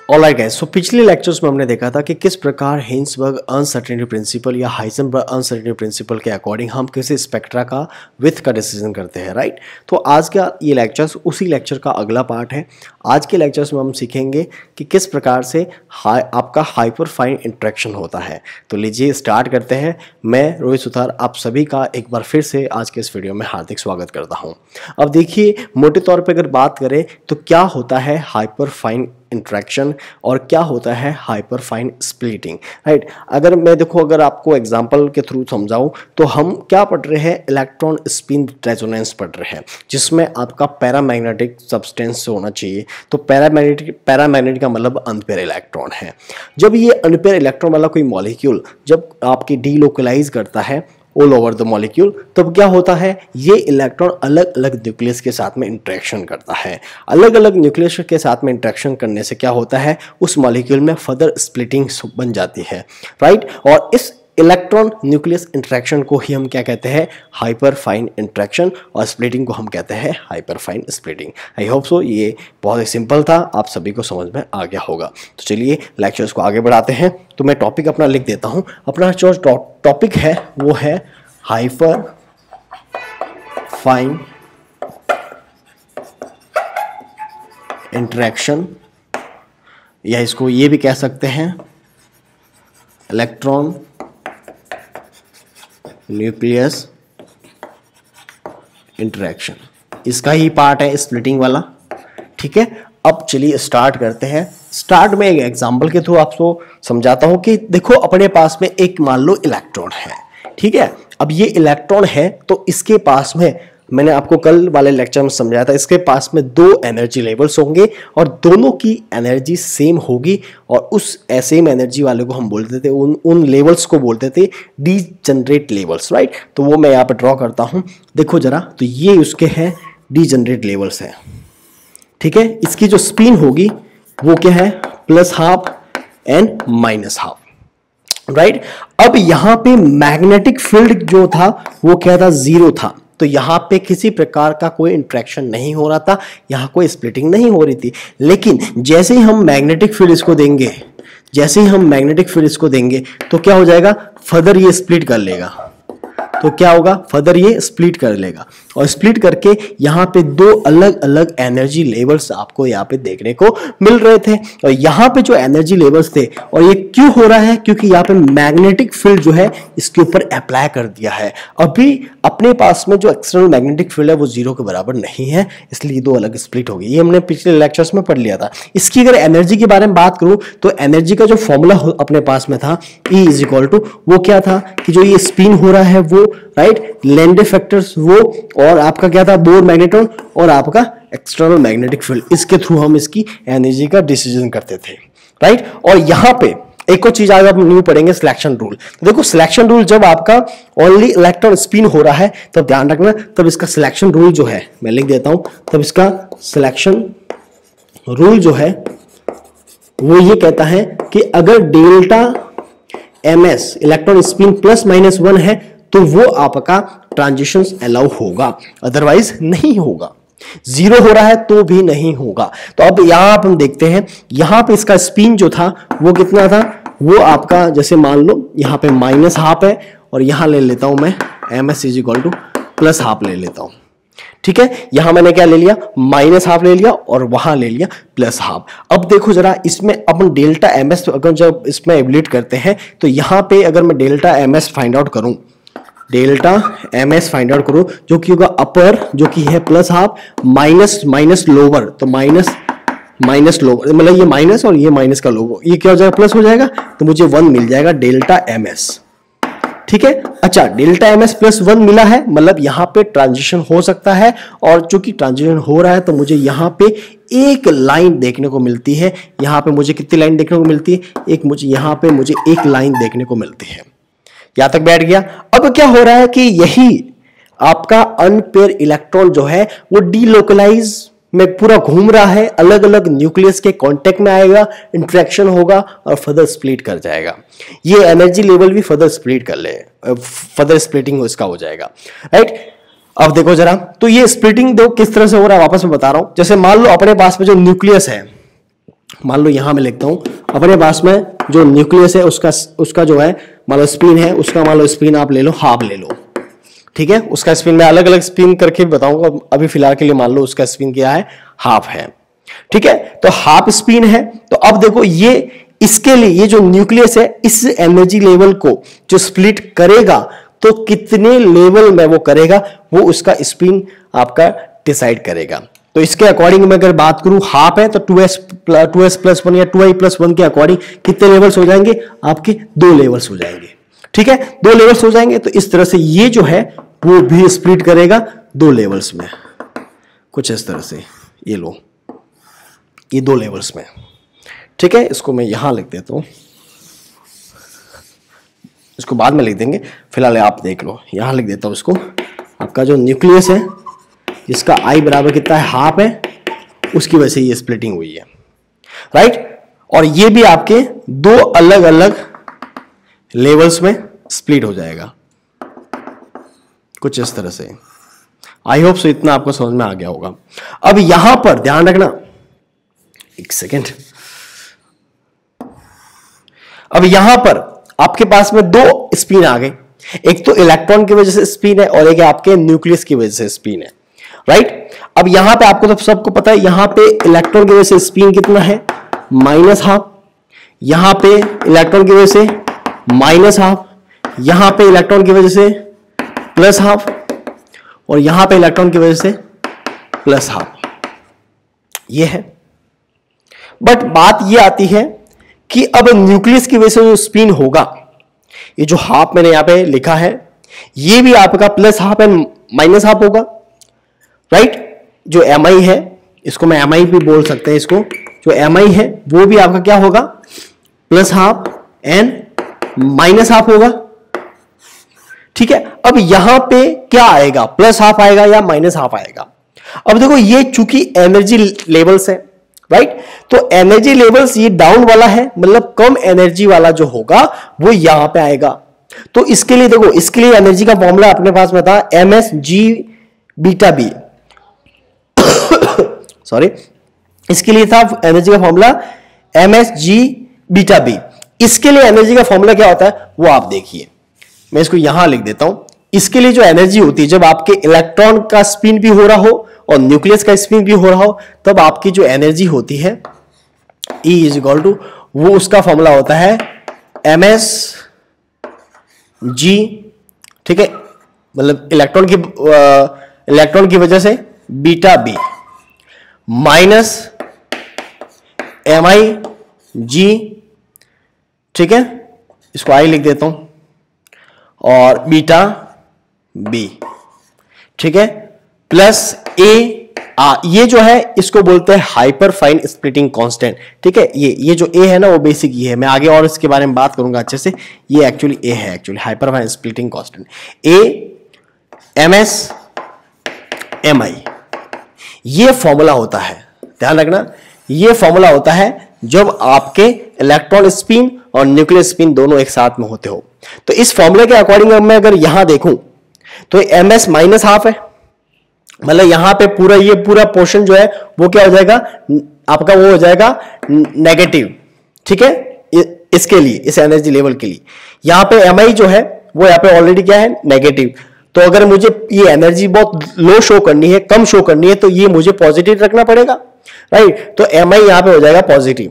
Alright guys, सो पिछले lectures में हमने देखा था कि किस प्रकार हिंसबर्ग अनसर्टेनिटी प्रिंसिपल या हाइजेनबर्ग अनसर्टेनिटी प्रिंसिपल के अकॉर्डिंग हम किसी स्पेक्ट्रा का विड्थ का डिसीजन करते हैं, राइट। तो आज का ये लेक्चर्स उसी लेक्चर का अगला पार्ट है। आज के लेक्चर्स में हम सीखेंगे कि किस प्रकार से आपका हाइपर फाइन इंट्रैक्शन होता है। तो लीजिए स्टार्ट करते हैं। मैं रोहित सुथार आप सभी का एक बार फिर से आज के इस वीडियो में हार्दिक स्वागत करता हूँ। अब देखिए, मोटे तौर पर अगर बात करें तो क्या होता है हाइपर फाइन इंट्रैक्शन और क्या होता है हाइपर फाइन स्प्लिटिंग, राइट। अगर आपको एग्जांपल के थ्रू समझाऊं तो हम क्या पढ़ रहे हैं, इलेक्ट्रॉन स्पिन रेजोनेंस पढ़ रहे हैं, जिसमें आपका पैरामैग्नेटिक सब्सटेंस से होना चाहिए। तो पैरामैग्नेटिक का मतलब अनपेयर इलेक्ट्रॉन है। जब ये अनपेयर इलेक्ट्रॉन वाला कोई मॉलिक्यूल जब आपकी डीलोकलाइज करता है ऑल ओवर द मॉलिक्यूल, तब क्या होता है, ये इलेक्ट्रॉन अलग अलग न्यूक्लियस के साथ में इंटरेक्शन करता है। अलग अलग न्यूक्लियस के साथ में इंटरेक्शन करने से क्या होता है, उस मॉलिक्यूल में फर्दर स्प्लिटिंग बन जाती है, राइट। और इस इलेक्ट्रॉन न्यूक्लियस इंटरेक्शन को ही हम क्या कहते हैं, हाइपर फाइन इंटरेक्शन, और स्प्लिटिंग को हम कहते हैं hyper fine splitting. I hope so ये बहुत ही सिंपल था, आप सभी को समझ में आ गया होगा। तो चलिए लेक्चर्स को आगे बढ़ाते हैं। तो मैं टॉपिक अपना लिख देता हूं। अपना जो टॉपिक है वो है हाइपर फाइन इंटरेक्शन, या इसको ये भी कह सकते हैं इलेक्ट्रॉन न्यूक्लियस इंटरेक्शन। इसका ही पार्ट है स्प्लिटिंग वाला, ठीक है। अब चलिए स्टार्ट करते हैं। स्टार्ट में एक एग्जांपल के थ्रू आपको समझाता हूं कि देखो, अपने पास में एक मान लो इलेक्ट्रॉन है, ठीक है। अब ये इलेक्ट्रॉन है तो इसके पास में, मैंने आपको कल वाले लेक्चर में समझाया था, इसके पास में दो एनर्जी लेवल्स होंगे और दोनों की एनर्जी सेम होगी, और उस सेम एनर्जी वाले को हम बोलते थे, उन लेवल्स को बोलते थे डीजनरेट लेवल्स, राइट। तो वो मैं यहाँ पे ड्रॉ करता हूँ, देखो जरा। तो ये उसके हैं डीजनरेट लेवल्स हैं, ठीक है। इसकी जो स्पिन होगी वो क्या है, +½ एंड -½ राइट। अब यहाँ पे मैग्नेटिक फील्ड जो था वो क्या था, 0 था। तो यहाँ पे किसी प्रकार का कोई इंट्रैक्शन नहीं हो रहा था, यहाँ कोई स्प्लिटिंग नहीं हो रही थी। लेकिन जैसे ही हम मैग्नेटिक फील्ड इसको देंगे, तो क्या हो जाएगा, फर्दर ये स्प्लिट कर लेगा। तो क्या होगा, फर्दर ये स्प्लिट कर लेगा, और स्प्लिट करके यहाँ पे दो अलग अलग एनर्जी लेवल्स आपको यहाँ पे देखने को मिल रहे थे। और यहाँ पे जो एनर्जी लेवल्स थे, और ये क्यों हो रहा है, क्योंकि यहाँ पे मैग्नेटिक फील्ड जो है इसके ऊपर अप्लाई कर दिया है। अभी अपने पास में जो एक्सटर्नल मैग्नेटिक फील्ड है वो 0 के बराबर नहीं है, इसलिए दो अलग स्प्लिट हो गई। ये हमने पिछले लेक्चर्स में पढ़ लिया था। इसकी अगर एनर्जी के बारे में बात करूं तो एनर्जी का जो फॉर्मूला अपने पास में था, E = वो क्या था कि जो ये स्पिन हो रहा है वो, राइट, लैंडे फैक्टर्स वो, और आपका क्या था, बोर मैग्नेट्रॉन, और आपका एक्सटर्नल मैग्नेटिक फील्ड। इसके थ्रू हम इसकी एनर्जी का डिसीजन करते थे, राइट। और यहाँ पे एक और चीज आज आप न्यू पढ़ेंगे, सिलेक्शन रूल। तो देखो, सिलेक्शन रूल जब आपका ओनली इलेक्ट्रॉन स्पिन हो रहा है तब ध्यान रखना, तब इसका सिलेक्शन रूल जो है मैं लिख देता हूं। तब इसका सिलेक्शन रूल जो है वो ये कहता है कि अगर डेल्टा ms इलेक्ट्रॉन स्पिन +-1 है तो वो आपका ट्रांजिशन अलाउ होगा, अदरवाइज नहीं होगा। 0 हो रहा है तो भी नहीं होगा। तो अब यहां हम देखते हैं, यहां पे इसका स्पिन जो था वो कितना था, वो आपका, जैसे मान लो यहां पे -½ है, और यहां ले लेता हूं मैं ms = +½ ले लेता हूं, ठीक है। यहां मैंने क्या ले लिया, -½ ले लिया, और वहां ले लिया +½ अब देखो जरा, इसमें अपन डेल्टा ms अगर जब इसमें एवल्यूएट करते हैं तो यहां पे अगर मैं डेल्टा ms फाइंड आउट करूं, जो कि होगा अपर, जो कि है +½ माइनस लोअर, तो माइनस लोअर मतलब ये माइनस और ये माइनस का लोअर, ये क्या हो जाएगा, प्लस हो जाएगा, तो मुझे 1 मिल जाएगा डेल्टा ms, ठीक है। अच्छा, डेल्टा ms +1 मिला है, मतलब यहाँ पे ट्रांजिशन हो सकता है, और चूंकि ट्रांजिशन हो रहा है तो मुझे यहाँ पे एक लाइन देखने को मिलती है। यहाँ पे मुझे कितनी लाइन देखने को मिलती है, यहाँ पे मुझे एक लाइन देखने को मिलती है। यहां तक बैठ गया। अब क्या हो रहा है कि यही आपका अनपेयर इलेक्ट्रॉन जो है वो डीलोकलाइज में पूरा घूम रहा है, अलग अलग न्यूक्लियस के कांटेक्ट में आएगा, इंटरेक्शन होगा और फर्दर स्प्लिट कर जाएगा। ये एनर्जी लेवल भी फर्दर स्प्लिटिंग इसका हो जाएगा, राइट। अब देखो जरा, तो ये स्प्लिटिंग दो किस तरह से हो रहा है वापस मैं बता रहा हूं। जैसे मान लो अपने पास में जो न्यूक्लियस है, मान लो यहां मैं लिखता हूं अपने पास में जो न्यूक्लियस है उसका जो है मान लो स्पिन है, उसका मान लो स्पिन आप ले लो हाफ ले लो, ठीक है। उसका स्पिन मैं अलग अलग स्पिन करके बताऊंगा, अभी फिलहाल के लिए मान लो उसका स्पिन क्या है, हाफ है, ठीक है। तो हाफ स्पिन है। तो अब देखो ये इसके लिए ये जो न्यूक्लियस है इस एनर्जी लेवल को जो स्प्लिट करेगा तो कितने लेवल में वो करेगा, वो उसका स्पिन आपका डिसाइड करेगा। तो इसके अकॉर्डिंग मैं अगर बात करूं हाफ है तो 2s+1 या 2i+1 के अकॉर्डिंग कितने लेवल्स हो जाएंगे, आपके 2 लेवल्स हो जाएंगे, ठीक है। 2 लेवल्स हो जाएंगे। तो इस तरह से ये जो है वो भी स्प्लिट करेगा 2 लेवल्स में, कुछ इस तरह से। ये लो, ये 2 लेवल्स में, ठीक है। इसको मैं यहां लिख देता हूं, इसको बाद में लिख देंगे, फिलहाल आप देख लो। यहां लिख देता हूं इसको, आपका जो न्यूक्लियस है जिसका I बराबर कितना है, हाफ है, उसकी वजह से ये स्प्लिटिंग हुई है, राइट। और ये भी आपके 2 अलग अलग लेवल्स में स्प्लिट हो जाएगा, कुछ इस तरह से। आई होप सो इतना आपको समझ में आ गया होगा। अब यहां पर ध्यान रखना, एक सेकेंड। अब यहां पर आपके पास में 2 स्पिन आ गए, एक तो इलेक्ट्रॉन की वजह से स्पिन है और एक आपके न्यूक्लियस की वजह से स्पिन है, राइट। अब यहां पे आपको तो सबको पता है, यहां पे इलेक्ट्रॉन की वजह से स्पिन कितना है, -12। यहां पे इलेक्ट्रॉन की वजह से -12, यहां पे इलेक्ट्रॉन की वजह से +12 और यहां पे इलेक्ट्रॉन की वजह से +12, ये है। बट बात ये आती है कि अब न्यूक्लियस की वजह से जो स्पिन होगा, ये जो हाफ मैंने यहां पे लिखा है, ये भी आपका +12 एंड -12 होगा, राइट। जो Mi है, इसको मैं Mi भी बोल सकते हैं, इसको जो Mi है वो भी आपका क्या होगा, +12 एंड -12 होगा, ठीक है। अब यहां पे क्या आएगा, +12 आएगा या -12 आएगा। अब देखो ये चूंकि एनर्जी लेवल्स है, राइट। तो एनर्जी लेवल्स ये डाउन वाला है, मतलब कम एनर्जी वाला जो होगा वो यहां पे आएगा। तो इसके लिए देखो, इसके लिए एनर्जी का फॉर्मूला अपने पास में था msg⁵b, सॉरी, इसके लिए था एनर्जी का फॉर्मूला msg⁵b। इसके लिए एनर्जी का फॉर्मूला क्या होता है वो आप देखिए, मैं इसको यहां लिख देता हूं। इसके लिए जो एनर्जी होती है, जब आपके इलेक्ट्रॉन का स्पिन भी हो रहा हो और न्यूक्लियस का स्पिन भी हो रहा हो, तब आपकी जो एनर्जी होती है E = वो उसका फॉर्मूला होता है msg, ठीक है, मतलब इलेक्ट्रॉन की वजह से β माइनस MiG, ठीक है, इसको I लिख देता हूं, और βB, ठीक है, प्लस ये जो है इसको बोलते हैं हाइपर फाइन स्प्लिटिंग कांस्टेंट, ठीक है। ये जो A है ना वो बेसिक ये है, मैं आगे और इसके बारे में बात करूंगा अच्छे से। ये एक्चुअली A है, actually hyper fine splitting constant, A ms mi, ये फॉर्मूला होता है, ध्यान रखना, ये फॉर्मूला होता है जब आपके इलेक्ट्रॉन स्पिन और न्यूक्लियस स्पिन दोनों एक साथ में होते हो। तो इस फॉर्मूले के अकॉर्डिंग मैं अगर यहां देखूं तो ms -12 है, मतलब यहां पे ये पूरा पोर्शन जो है वो क्या हो जाएगा, आपका वो हो जाएगा नेगेटिव, ठीक है। इसके लिए, इस एनर्जी लेवल के लिए यहां पे Mi जो है वो यहां पे ऑलरेडी क्या है, नेगेटिव। तो अगर मुझे ये एनर्जी बहुत लो शो करनी है, कम शो करनी है, तो ये मुझे पॉजिटिव रखना पड़ेगा, राइट। तो Mi यहां पे हो जाएगा पॉजिटिव,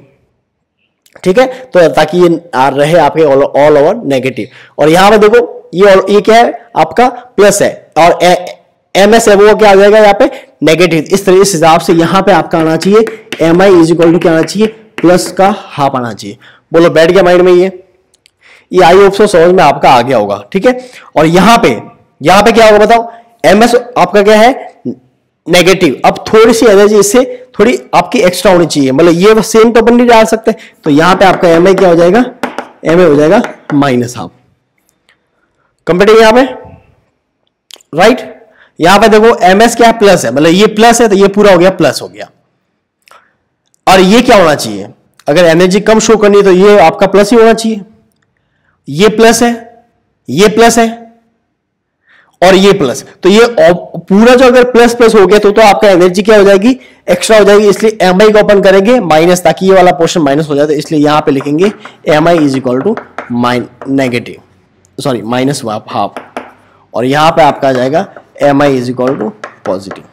ठीक है, तो ताकि ये रहे आपके ऑल ओवर नेगेटिव। और यहां पे देखो ये क्या है, आपका प्लस है, और ms है वो क्या आ जाएगा यहाँ पे नेगेटिव। इस हिसाब से यहां पे आपका आना चाहिए Mi = क्या आना चाहिए, प्लस का हाफ आना चाहिए। बोलो बैठ गया माइंड में ये आई होप सो समझ में आपका आ गया होगा, ठीक है। और यहां पे क्या होगा बताओ, ms आपका क्या है, नेगेटिव। अब थोड़ी सी एनर्जी इससे थोड़ी आपकी एक्स्ट्रा होनी चाहिए, मतलब ये सेम तो अपन नहीं डाल सकते, तो यहां पे आपका Mi क्या हो जाएगा, Mi हो जाएगा -12 कंप्लीट यहां पे, राइट। यहां पे देखो ms क्या है, प्लस है, मतलब ये प्लस है तो ये पूरा हो गया प्लस हो गया। और ये क्या होना चाहिए, अगर एनर्जी कम शो करनी है तो ये आपका प्लस ही होना चाहिए, ये प्लस है, ये प्लस है, और ये प्लस, तो ये पूरा जो अगर प्लस प्लस हो गया तो आपका एनर्जी क्या हो जाएगी, एक्स्ट्रा हो जाएगी। इसलिए एम आई को ओपन करेंगे माइनस, ताकि ये वाला पोर्शन माइनस हो जाए, तो इसलिए यहां पे लिखेंगे M I is equal to negative, sorry minus half, और यहां पे आपका आ जाएगा M I is equal to positive.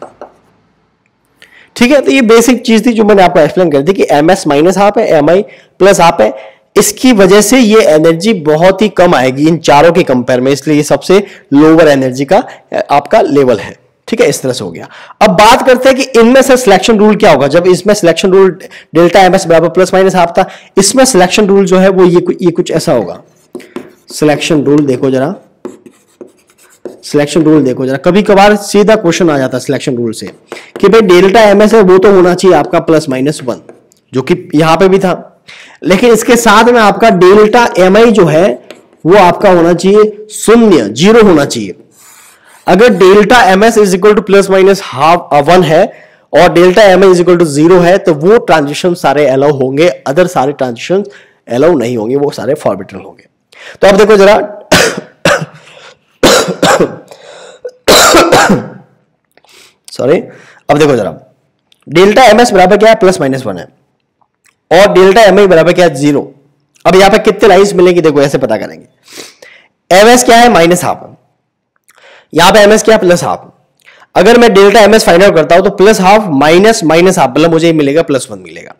ठीक है, तो ये बेसिक चीज थी जो मैंने आपको एक्सप्लेन कर दी कि एम एस माइनस हाफ है, एम आई प्लस हाफ है। इसकी वजह से ये एनर्जी बहुत ही कम आएगी इन चारों के कंपेयर में, इसलिए ये सबसे लोअर एनर्जी का आपका लेवल है। ठीक है, इस तरह से हो गया। अब बात करते हैं कि इनमें से सिलेक्शन रूल क्या होगा। जब इसमें selection rule delta M S बराबर प्लस माइनस हाफ था, इसमें सिलेक्शन रूल जो है वो ये कुछ ऐसा होगा। सिलेक्शन रूल देखो जरा, सिलेक्शन रूल देखो जरा, कभी कभार सीधा क्वेश्चन आ जाता है सिलेक्शन रूल से कि भाई डेल्टा एम एस है वो तो होना चाहिए आपका प्लस माइनस 1, जो कि यहां पे भी था, लेकिन इसके साथ में आपका डेल्टा एम आई जो है वो आपका होना चाहिए 0, 0 होना चाहिए। अगर delta M S is equal to plus minus half 1 है और delta M I is equal to 0 है, तो वो ट्रांजिशन सारे अलाउ होंगे, अदर सारे ट्रांजिशन अलाउ नहीं होंगे, वो सारे फॉरबिडन होंगे। तो अब देखो जरा सॉरी, अब देखो जरा, डेल्टा एम एस बराबर क्या है, प्लस माइनस 1 है, और डेल्टा एम आई बराबर क्या है, 0। अब यहां पे कितने लाइंस मिलेंगी, देखो ऐसे पता करेंगे। एम एस क्या है, माइनस हाफ, यहां पे एम एस क्या है, प्लस हाफ। अगर मैं delta M S find out करता हूं तो plus half minus minus half, मतलब मुझे मिलेगा प्लस 1 मिलेगा।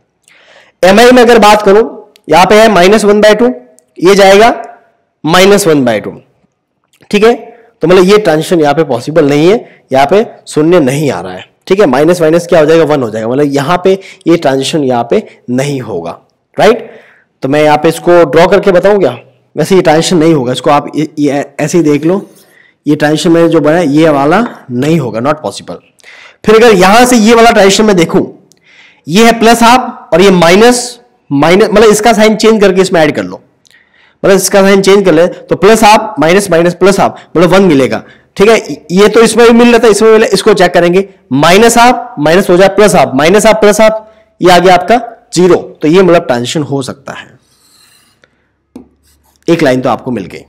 एम आई में अगर बात करूं, यहां पे है माइनस 1/2, ये जाएगा माइनस 1/2। ठीक है, तो मतलब ये ट्रांजिशन यहाँ पे पॉसिबल नहीं है, यहाँ पे 0 नहीं आ रहा है। ठीक है, माइनस माइनस क्या हो जाएगा, 1 हो जाएगा, मतलब यहाँ पे ये ट्रांजिशन यहाँ पे नहीं होगा। राइट, तो मैं यहाँ पे इसको ड्रॉ करके बताऊं क्या, वैसे ये ट्रांजिशन नहीं होगा, इसको आप ये ऐसे ही देख लो, ये ट्रांजिशन मैंने जो बनाया ये वाला नहीं होगा, नॉट पॉसिबल। फिर अगर यहां से ये वाला ट्रांजिशन मैं देखूं, ये है प्लस हाफ और ये माइनस माइनस, मतलब इसका साइन चेंज करके इसमें ऐड कर लो, मतलब इसका साइन चेंज कर ले तो plus half minus minus plus half, मतलब 1 मिलेगा। ठीक है, ये तो इसमें भी मिल रहा था, इसमें मिला, इसको चेक करेंगे, माइनस हाफ माइनस हो जाए plus half, minus half plus half, ये आ गया आपका 0। तो ये मतलब ट्रांजिशन हो सकता है। एक लाइन तो आपको मिल गई।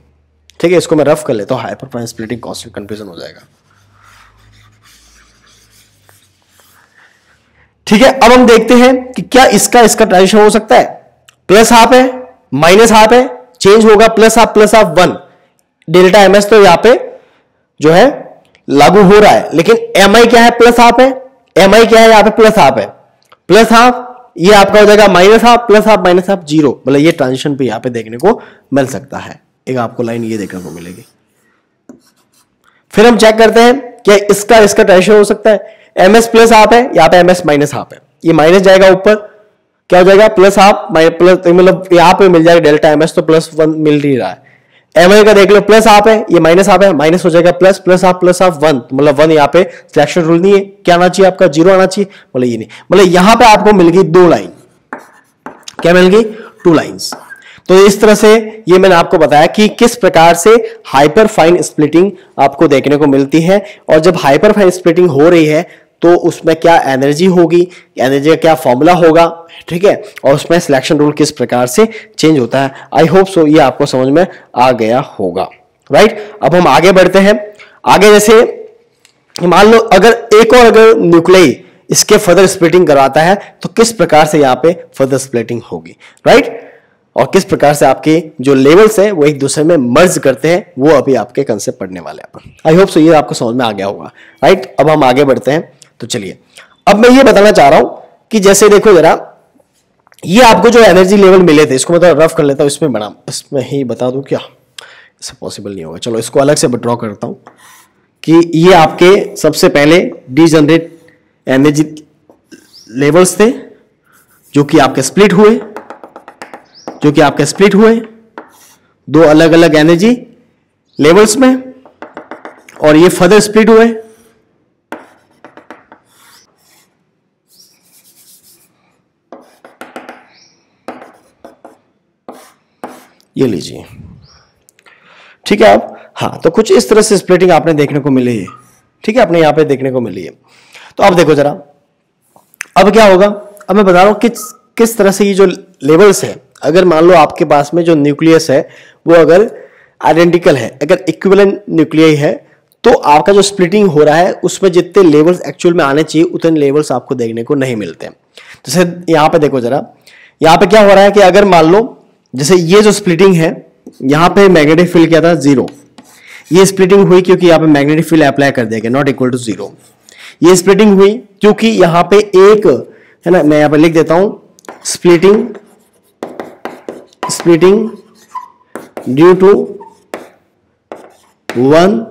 ठीक है, इसको मैं रफ कर लेता हूं, हाइपरप्लान स्प्लिटिंग कांस्टेंट, कंफ्यूजन हो जाएगा। ठीक है, अब हम देखते हैं कि क्या इसका ट्रांजिशन हो सकता है। प्लस हाफ है, माइनस हाफ है, चेंज होगा plus half 1। Delta M S तो यहां पे जो है लागू हो रहा है, लेकिन एम आई क्या है, प्लस हाफ है, एम आई क्या है, यहां पे प्लस हाफ है, प्लस हाफ, ये आपका हो जाएगा minus half plus half minus half 0, मतलब ये ट्रांजिशन पे यहां पे देखने को मिल सकता है। एक आपको लाइन ये देखने को मिलेगी। फिर हम चेक करते हैं क्या इसका ट्रांजिशन हो सकता है। एम एस प्लस हाफ है, यहां पे एम एस माइनस हाफ है, ये माइनस जाएगा ऊपर, क्या हो जाएगा प्लस हाफ प्लस, मतलब यहां पे मिल जाएगा डेल्टा एम एस, तो प्लस 1 मिल नहीं रहा है। एम आई का देख लो, प्लस हाफ है, ये माइनस हाफ है, माइनस हो जाएगा प्लस, प्लस हाफ 1, मतलब 1 यहाँ पे सिलेक्शन रूल नहीं है, क्या आना चाहिए आपका, 0 आना चाहिए, मतलब ये नहीं, मतलब यहां पे आपको मिल गई 2 लाइन, क्या मिल गई, 2 लाइंस। तो इस तरह से ये मैंने आपको बताया कि किस प्रकार से हाइपर फाइन स्प्लिटिंग आपको देखने को मिलती है, और जब हाइपर फाइन स्प्लिटिंग हो रही है तो उसमें क्या एनर्जी होगी, एनर्जी का क्या फॉर्मूला होगा। ठीक है, और उसमें सिलेक्शन रूल किस प्रकार से चेंज होता है। आई होप सो ये आपको समझ में आ गया होगा। राइट, अब हम आगे बढ़ते हैं। आगे जैसे मान लो अगर न्यूक्लियाई इसके फर्दर स्प्लिटिंग करवाता है तो किस प्रकार से यहाँ पे फर्दर स्प्लिटिंग होगी। राइट, और किस प्रकार से आपके जो लेवल्स है वो एक दूसरे में मर्ज करते हैं, वो अभी आपके कंसेप्ट पढ़ने वाले हैं। आई होप सो ये आपको समझ में आ गया होगा। राइट, अब हम आगे बढ़ते हैं। तो चलिए, अब मैं ये बताना चाह रहा हूं कि जैसे देखो जरा, ये आपको जो एनर्जी लेवल मिले थे, इसको मैं तो रफ कर लेता हूं, इसमें ही बता दूं क्या, इससे पॉसिबल नहीं होगा। चलो इसको अलग से ड्रॉ करता हूं कि ये आपके सबसे पहले डीजनरेट एनर्जी लेवल्स थे जो कि आपके स्प्लिट हुए, 2 अलग अलग एनर्जी लेवल्स में, और ये फर्दर स्प्लिट हुए। ये लीजिए। ठीक है, आप हाँ, तो कुछ इस तरह से स्प्लिटिंग आपने देखने को मिली है। ठीक है, अपने यहां पे देखने को मिली है। तो अब देखो जरा, अब क्या होगा, अब मैं बता रहा हूं किस तरह से ये जो लेवल्स है, अगर मान लो आपके पास में जो न्यूक्लियस है वो अगर आइडेंटिकल है, अगर इक्विवेलेंट न्यूक्लियाई है, तो आपका जो स्प्लिटिंग हो रहा है उसमें जितने लेवल्स एक्चुअल में आने चाहिए उतने लेवल्स आपको देखने को नहीं मिलते हैं। जैसे यहाँ पे देखो जरा, यहाँ पे क्या हो रहा है कि अगर मान लो जैसे ये जो स्प्लिटिंग है, यहाँ पे मैग्नेटिक फील्ड क्या था 0, ये स्प्लिटिंग हुई क्योंकि यहाँ पे मैग्नेटिक फील्ड अप्लाई कर दिया गया नॉट इक्वल टू 0। ये स्प्लिटिंग हुई क्योंकि यहाँ पे एक है ना, मैं यहाँ पे लिख देता हूं splitting due to one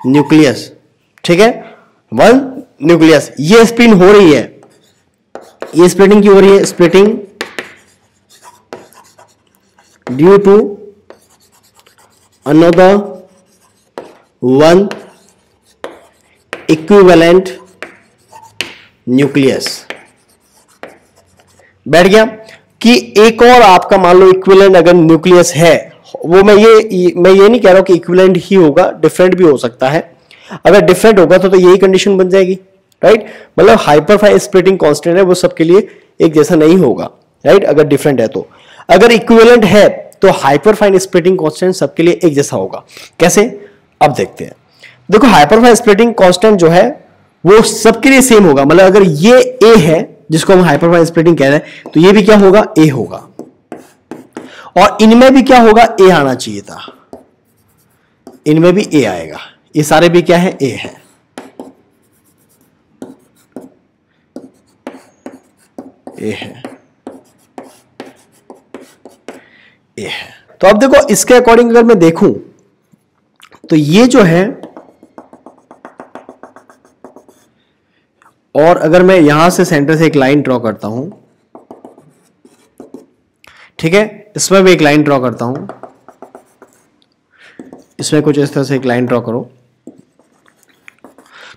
nucleus, ठीक है, वन न्यूक्लियस। ये स्पिन हो रही है, ये स्प्लिटिंग क्यों हो रही है, splitting due to another one equivalent nucleus. बैठ गया कि एक और आपका मान लो इक्विवेलेंट अगर न्यूक्लियस है, वो मैं ये नहीं कह रहा हूं कि इक्विवेलेंट ही होगा, डिफरेंट भी हो सकता है। अगर डिफरेंट होगा तो यही कंडीशन बन जाएगी, राइट। मतलब हाइपरफाइन स्प्लिटिंग कांस्टेंट है वो सबके लिए एक जैसा नहीं होगा, राइट, अगर डिफरेंट है तो। अगर इक्विवेलेंट है तो हाइपरफाइन स्प्लिटिंग कांस्टेंट सबके लिए एक जैसा होगा। कैसे, अब देखते हैं। देखो हाइपरफाइन स्प्लिटिंग कांस्टेंट जो है वो सबके लिए सेम होगा। मतलब अगर ये ए है जिसको हम हाइपरफाइन स्प्लिटिंग कह रहे हैं, तो ये भी क्या होगा, ए होगा। और इनमें भी क्या होगा, ए आना चाहिए था, इनमें भी ए आएगा। ये सारे भी क्या है, ए है। ए है, ए है। तो अब देखो इसके अकॉर्डिंग अगर मैं देखूं तो ये जो है, और अगर मैं यहां से सेंटर से एक लाइन ड्रॉ करता हूं, ठीक है, इसमें भी एक लाइन ड्रॉ करता हूं, इसमें कुछ इस तरह से एक लाइन ड्रॉ करो,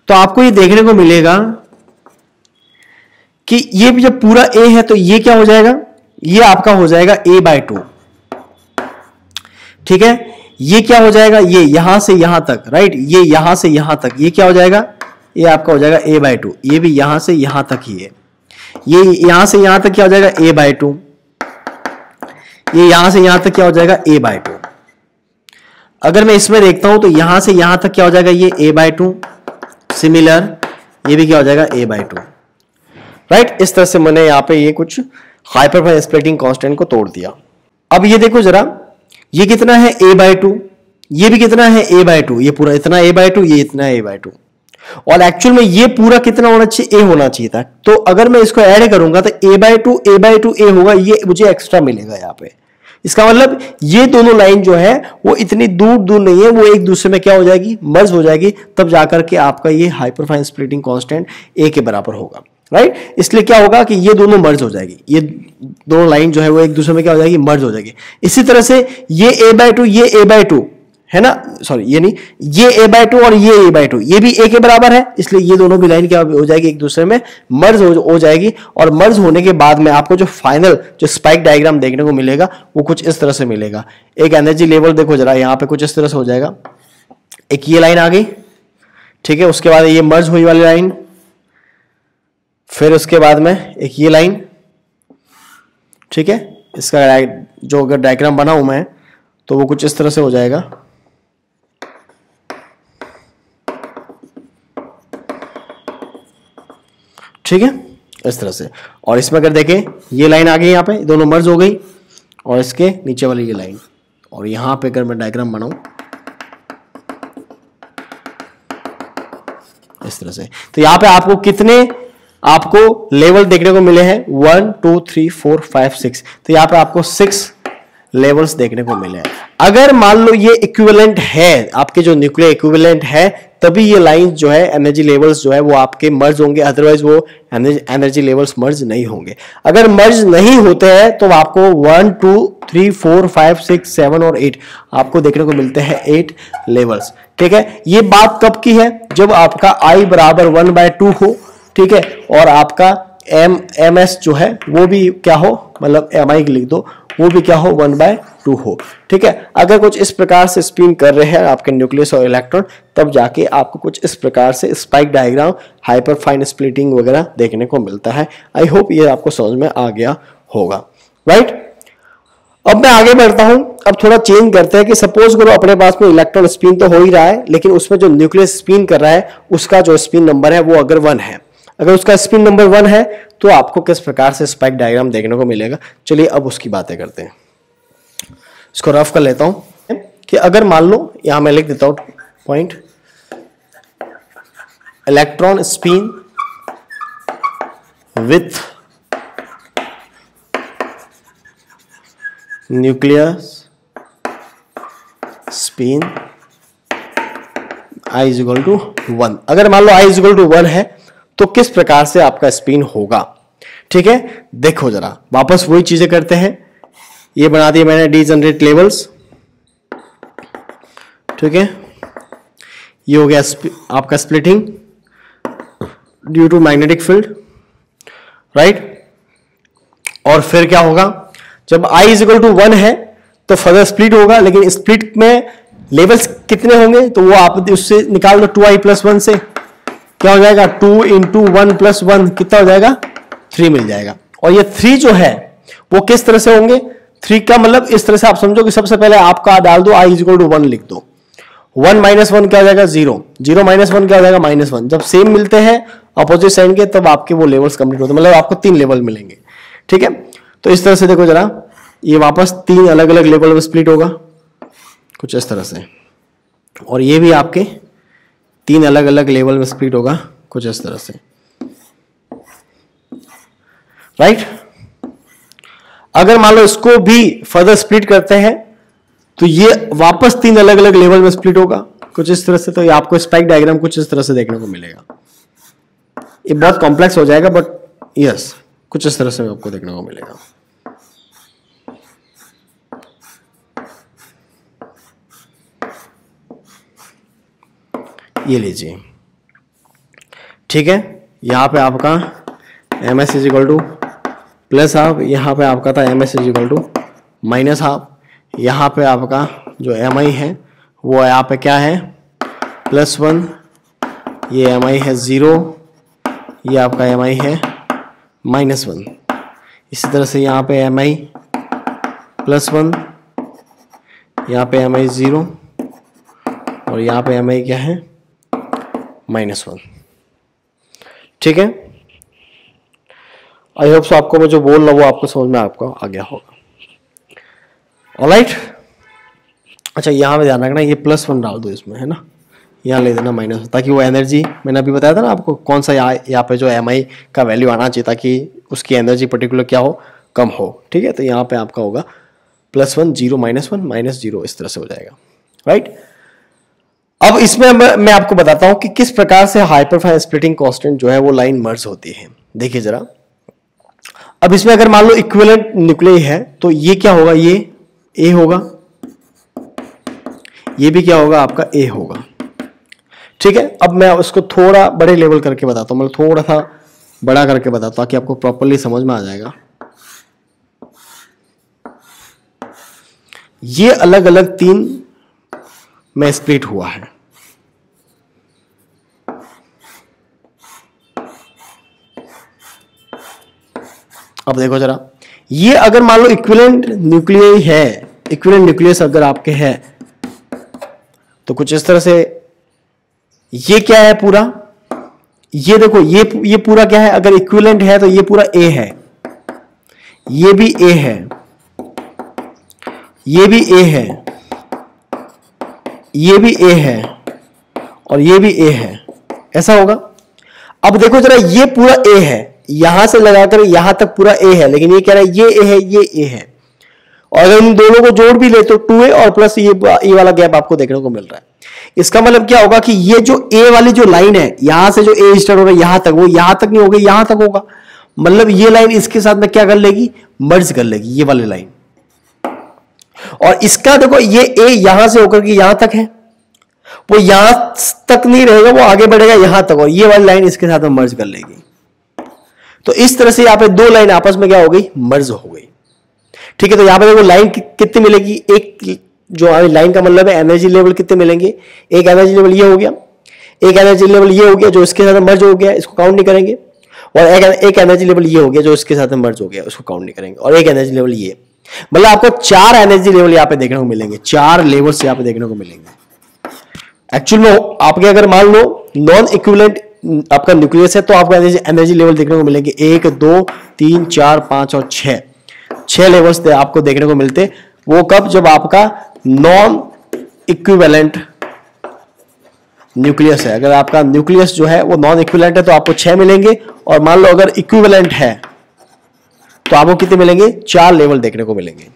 तो आपको ये देखने को मिलेगा कि ये भी जब पूरा ए है तो ये क्या हो जाएगा, ये आपका हो जाएगा a/2, ठीक है। ये क्या हो जाएगा, ये यहां से यहां तक, राइट, ये यहां से यहां तक, ये क्या हो जाएगा, ये आपका हो जाएगा a/2। ये भी यहां से यहां तक ही है, ये यहां से यहां तक क्या हो जाएगा, a/2। ये यहां से यहां तक क्या हो जाएगा, a/2। अगर मैं इसमें देखता हूं तो यहां से यहां तक क्या हो जाएगा, ये a/2। सिमिलर ये भी क्या हो जाएगा, a/2, राइट। इस तरह से मैंने यहां पे ये कुछ हाइपरफाइन स्प्लिटिंग कांस्टेंट को तोड़ दिया। अब ये देखो जरा, ये कितना है, a/2, ये भी कितना है, a/2, ये पूरा इतना a/2, ये इतना a/2। और एक्चुअल में ये पूरा कितना होना चाहिए, a होना चाहिए था। तो अगर मैं इसको ऐड करूंगा तो a/2 a होगा, ये मुझे एक्स्ट्रा मिलेगा यहाँ पे। इसका मतलब ये दोनों लाइन जो है वो इतनी दूर दूर नहीं है, वो एक दूसरे में क्या हो जाएगी, मर्ज हो जाएगी, तब जाकर के आपका ये हाइपरफाइन स्प्लिटिंग कांस्टेंट a के बराबर होगा, राइट। इसलिए क्या होगा कि ये दोनों मर्ज हो जाएगी, ये दोनों लाइन जो है वो एक दूसरे में क्या हो जाएगी, मर्ज हो जाएगी। इसी तरह से ये a/2, ये a/2 है ना, सॉरी ये नहीं, ये a/2 और ये a/2, ये भी a के बराबर है, इसलिए ये दोनों भी लाइन क्या हो जाएगी, एक दूसरे में मर्ज हो जाएगी। और मर्ज होने के बाद में आपको जो फाइनल जो स्पाइक डायग्राम देखने को मिलेगा वो कुछ इस तरह से मिलेगा। एक एनर्जी लेवल देखो जरा, यहाँ पे कुछ इस तरह से हो जाएगा, एक ये लाइन आ गई, ठीक है, उसके बाद ये मर्ज हुई वाली लाइन, फिर उसके बाद में एक ये लाइन, ठीक है। इसका जो अगर डायग्राम बनाऊं मैं तो वो कुछ इस तरह से हो जाएगा, ठीक है, इस तरह से। और इसमें अगर देखें ये लाइन आ गई, यहाँ पे दोनों मर्ज हो गई, और इसके नीचे वाली ये लाइन, और यहां पे अगर मैं डायग्राम बनाऊं इस तरह से, तो यहां पे आपको कितने आपको लेवल देखने को मिले हैं, 1 2 3 4 5 6। तो यहां पे आपको 6 लेवल्स देखने को मिले हैं। अगर मान लो ये इक्विवेलेंट है, आपके जो न्यूक्लियर इक्विवेलेंट है, तभी ये लाइन जो है एनर्जी लेवल्स जो है वो आपके मर्ज होंगे, अदरवाइज वो एनर्जी लेवल्स मर्ज नहीं होंगे। अगर मर्ज नहीं होते हैं तो आपको 1 2 3 4 5 6 7 और 8 आपको देखने को मिलते हैं 8 लेवल्स, ठीक है। ये बात कब की है, जब आपका I बराबर 1/2 हो, ठीक है, और आपका MS जो है वो भी क्या हो, मतलब MI लिख दो, वो भी क्या हो, 1/2 हो, ठीक है। अगर कुछ इस प्रकार से स्पिन कर रहे हैं आपके न्यूक्लियस और इलेक्ट्रॉन, तब जाके आपको कुछ इस प्रकार से स्पाइक डायग्राम, हाइपरफाइन स्प्लिटिंग वगैरह देखने को मिलता है। आई होप ये आपको समझ में आ गया होगा, राइट। अब मैं आगे बढ़ता हूं, अब थोड़ा चेंज करते हैं कि सपोज करो अपने पास में इलेक्ट्रॉन स्पिन तो हो ही रहा है, लेकिन उसमें जो न्यूक्लियस स्पिन कर रहा है उसका जो स्पिन नंबर है वो अगर 1 है, अगर उसका स्पिन नंबर 1 है तो आपको किस प्रकार से स्पाइक डायग्राम देखने को मिलेगा। चलिए अब उसकी बातें करते हैं। इसको रफ कर लेता हूं कि अगर मान लो, यहां मैं लिख देता हूं point, electron spin with nucleus spin I is equal to 1। अगर मान लो I इज इक्वल टू 1 है तो किस प्रकार से आपका स्पिन होगा। ठीक है, देखो जरा वापस वही चीजें करते हैं। ये बना दिया मैंने डीजनरेट लेवल्स। ठीक है, ये हो गया आपका splitting due to magnetic field, right. और फिर क्या होगा, जब I इज इक्वल टू 1 है तो फर्दर स्प्लिट होगा, लेकिन स्प्लिट में लेवल्स कितने होंगे तो वो आप उससे निकाल दो 2I + 1 से, क्या हो जाएगा 2 × 1 + 1 कितना हो जाएगा 3 मिल जाएगा। और ये 3 जो है वो किस तरह से होंगे, 3 का मतलब इस तरह से आप समझो कि सबसे पहले आपका डाल दो I इज इक्वल टू 1 लिख दो, 1 - 1 क्या हो जाएगा 0, 0 - 1 क्या हो जाएगा -1। जब सेम मिलते हैं अपोजिट साइन के तब आपके वो लेवल्स कंप्लीट होते हैं, मतलब आपको 3 लेवल मिलेंगे। ठीक है, तो इस तरह से देखो जरा, ये वापस 3 अलग अलग लेवल में स्प्लिट होगा कुछ इस तरह से, और ये भी आपके 3 अलग अलग लेवल में स्प्लिट होगा कुछ इस तरह से, राइट। अगर मान लो इसको भी फर्दर स्प्लिट करते हैं तो ये वापस 3 अलग अलग लेवल में स्प्लिट होगा कुछ इस तरह से। तो ये आपको स्पाइक डायग्राम कुछ इस तरह से देखने को मिलेगा। ये बहुत कॉम्प्लेक्स हो जाएगा बट यस कुछ इस तरह से आपको देखने को मिलेगा। ये लीजिए, ठीक है, यहां पे आपका ms इज इक्वल टू +½ यहां पे आपका था ms इज इक्वल टू -½ यहां पे आपका जो mi है वो यहाँ पे क्या है +1, ये mi है 0, ये आपका mi है -1। इसी तरह से यहाँ पे mi +1, यहाँ पे mi 0 और यहाँ पे mi क्या है -1। ठीक है, आई होप सो आपको मैं जो बोल रहा हूँ वो आपको समझ में आपको आ गया होगा। ऑलराइट, अच्छा यहाँ पे ध्यान रखना, ये +1 डाल दो इसमें, है ना, यहाँ ले देना -1, ताकि वो एनर्जी मैंने अभी बताया था ना आपको कौन सा यहाँ पे जो mi का वैल्यू आना चाहिए ताकि उसकी एनर्जी पर्टिकुलर क्या हो, कम हो। ठीक है, तो यहाँ पे आपका होगा +1 0 -1 -0 इस तरह से हो जाएगा, राइट। अब इसमें मैं आपको बताता हूं कि किस प्रकार से हाइपरफाइन स्प्लिटिंग कांस्टेंट जो है वो लाइन मर्ज होती है। देखिए जरा, अब इसमें अगर मान लो इक्विवेलेंट न्यूक्लियस है तो ये क्या होगा, ये A होगा, ये भी क्या होगा आपका A होगा। ठीक है, अब मैं उसको थोड़ा बड़े लेवल करके बताता हूं, मतलब थोड़ा सा बड़ा करके बताता हूं ताकि आपको प्रॉपर्ली समझ में आ जाएगा। ये अलग अलग 3 में स्प्लिट हुआ है। अब देखो जरा, ये अगर मान लो इक्विवेलेंट न्यूक्लियस है, इक्विवेलेंट न्यूक्लियस अगर आपके है तो कुछ इस तरह से, ये क्या है पूरा, ये देखो ये पूरा क्या है, अगर इक्विवेलेंट है तो ये पूरा A है, ये भी A है, ये भी A है, ये भी A है और ये भी A है, ऐसा होगा। अब देखो जरा, ये पूरा A है, यहां से लगाकर यहां तक पूरा A है, लेकिन ये कह रहा है ये A है, ये A है, और अगर इन दोनों को जोड़ भी ले तो 2A और प्लस ये वाला गैप आपको देखने को मिल रहा है। इसका मतलब क्या होगा कि ये जो A वाली जो लाइन है, यहां से जो A स्टार्ट हो रहा है यहां तक, वो यहां तक नहीं होगी, यहां तक होगा, मतलब ये लाइन इसके साथ में क्या कर लेगी, मर्ज कर लेगी, ये वाली लाइन। और इसका देखो, ये A यहां से होकर के यहां तक है, वो यहां तक नहीं रहेगा, वो आगे बढ़ेगा यहां तक, और ये वाली लाइन इसके साथ में मर्ज कर लेगी। तो इस तरह से यहां पे 2 लाइन आपस में क्या हो गई, मर्ज हो गई। ठीक है, तो यहां पे देखो लाइन कितनी मिलेगी, एक जो लाइन का मतलब है एनर्जी लेवल कितने मिलेंगे, एक एनर्जी लेवल ये हो गया, एक एनर्जी लेवल ये हो गया जो इसके साथ मर्ज हो गया, इसको काउंट नहीं करेंगे, और एक एनर्जी लेवल ये हो गया जो इसके साथ मर्ज हो गया, उसको काउंट नहीं करेंगे, और एक एनर्जी लेवल ये। मतलब आपको 4 एनर्जी लेवल यहाँ पे देखने को मिलेंगे, 4 लेवल्स यहाँ पे देखने को मिलेंगे। एक्चुअल में आपके अगर मान लो नॉन इक्विवेलेंट आपका न्यूक्लियस है तो आपको एनर्जी लेवल देखने को मिलेंगे 1 2 3 4 5 और 6 लेवल्स आपको देखने को मिलते। वो कब? जब आपका नॉन इक्विवेलेंट न्यूक्लियस है। अगर आपका न्यूक्लियस जो है वो नॉन इक्विवेलेंट है तो आपको 6 मिलेंगे, और मान लो अगर इक्विवेलेंट है तो आपको कितने मिलेंगे? 4 लेवल देखने को मिलेंगे।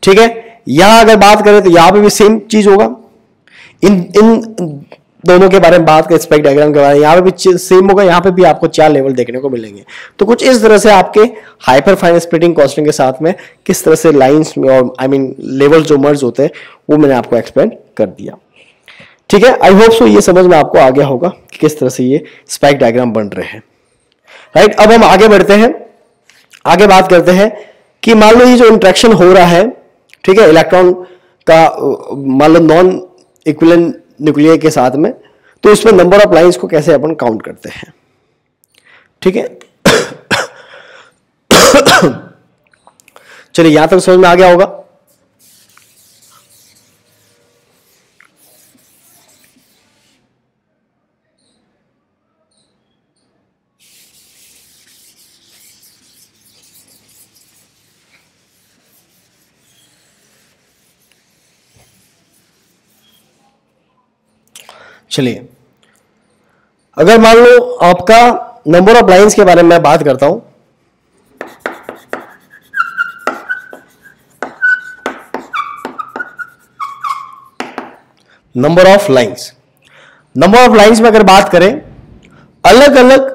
ठीक है, यहां अगर बात करें तो यहां पे भी सेम चीज होगा। इन दोनों के बारे में बात करें, स्पेक्ट डायग्राम के बारे में, यहां पे भी सेम होगा। यहां पे भी आपको 4 लेवल देखने को मिलेंगे। तो कुछ इस तरह से आपके हाइपर फाइन स्प्लिटिंग क्लस्टरिंग के साथ में किस तरह से लाइंस में और लेवल जो मर्ज होते हैं वो मैंने आपको एक्सप्लेन कर दिया। ठीक है, आई होप सो ये समझ में आपको आ गया होगा कि किस तरह से ये स्पेक्ट डायग्राम बन रहे हैं। राइट, अब हम आगे बढ़ते हैं, आगे बात करते हैं कि मान लो ये जो इंटरेक्शन हो रहा है, ठीक है, इलेक्ट्रॉन का मान लो नॉन इक्विवेलेंट न्यूक्लियर के साथ में, तो इसमें नंबर ऑफ लाइंस को कैसे अपन काउंट करते हैं। ठीक है, चलिए यहां तक समझ में आ गया होगा। चलिए, अगर मान लो आपका नंबर ऑफ लाइंस के बारे में मैं बात करता हूं, नंबर ऑफ लाइंस में अगर बात करें, अलग अलग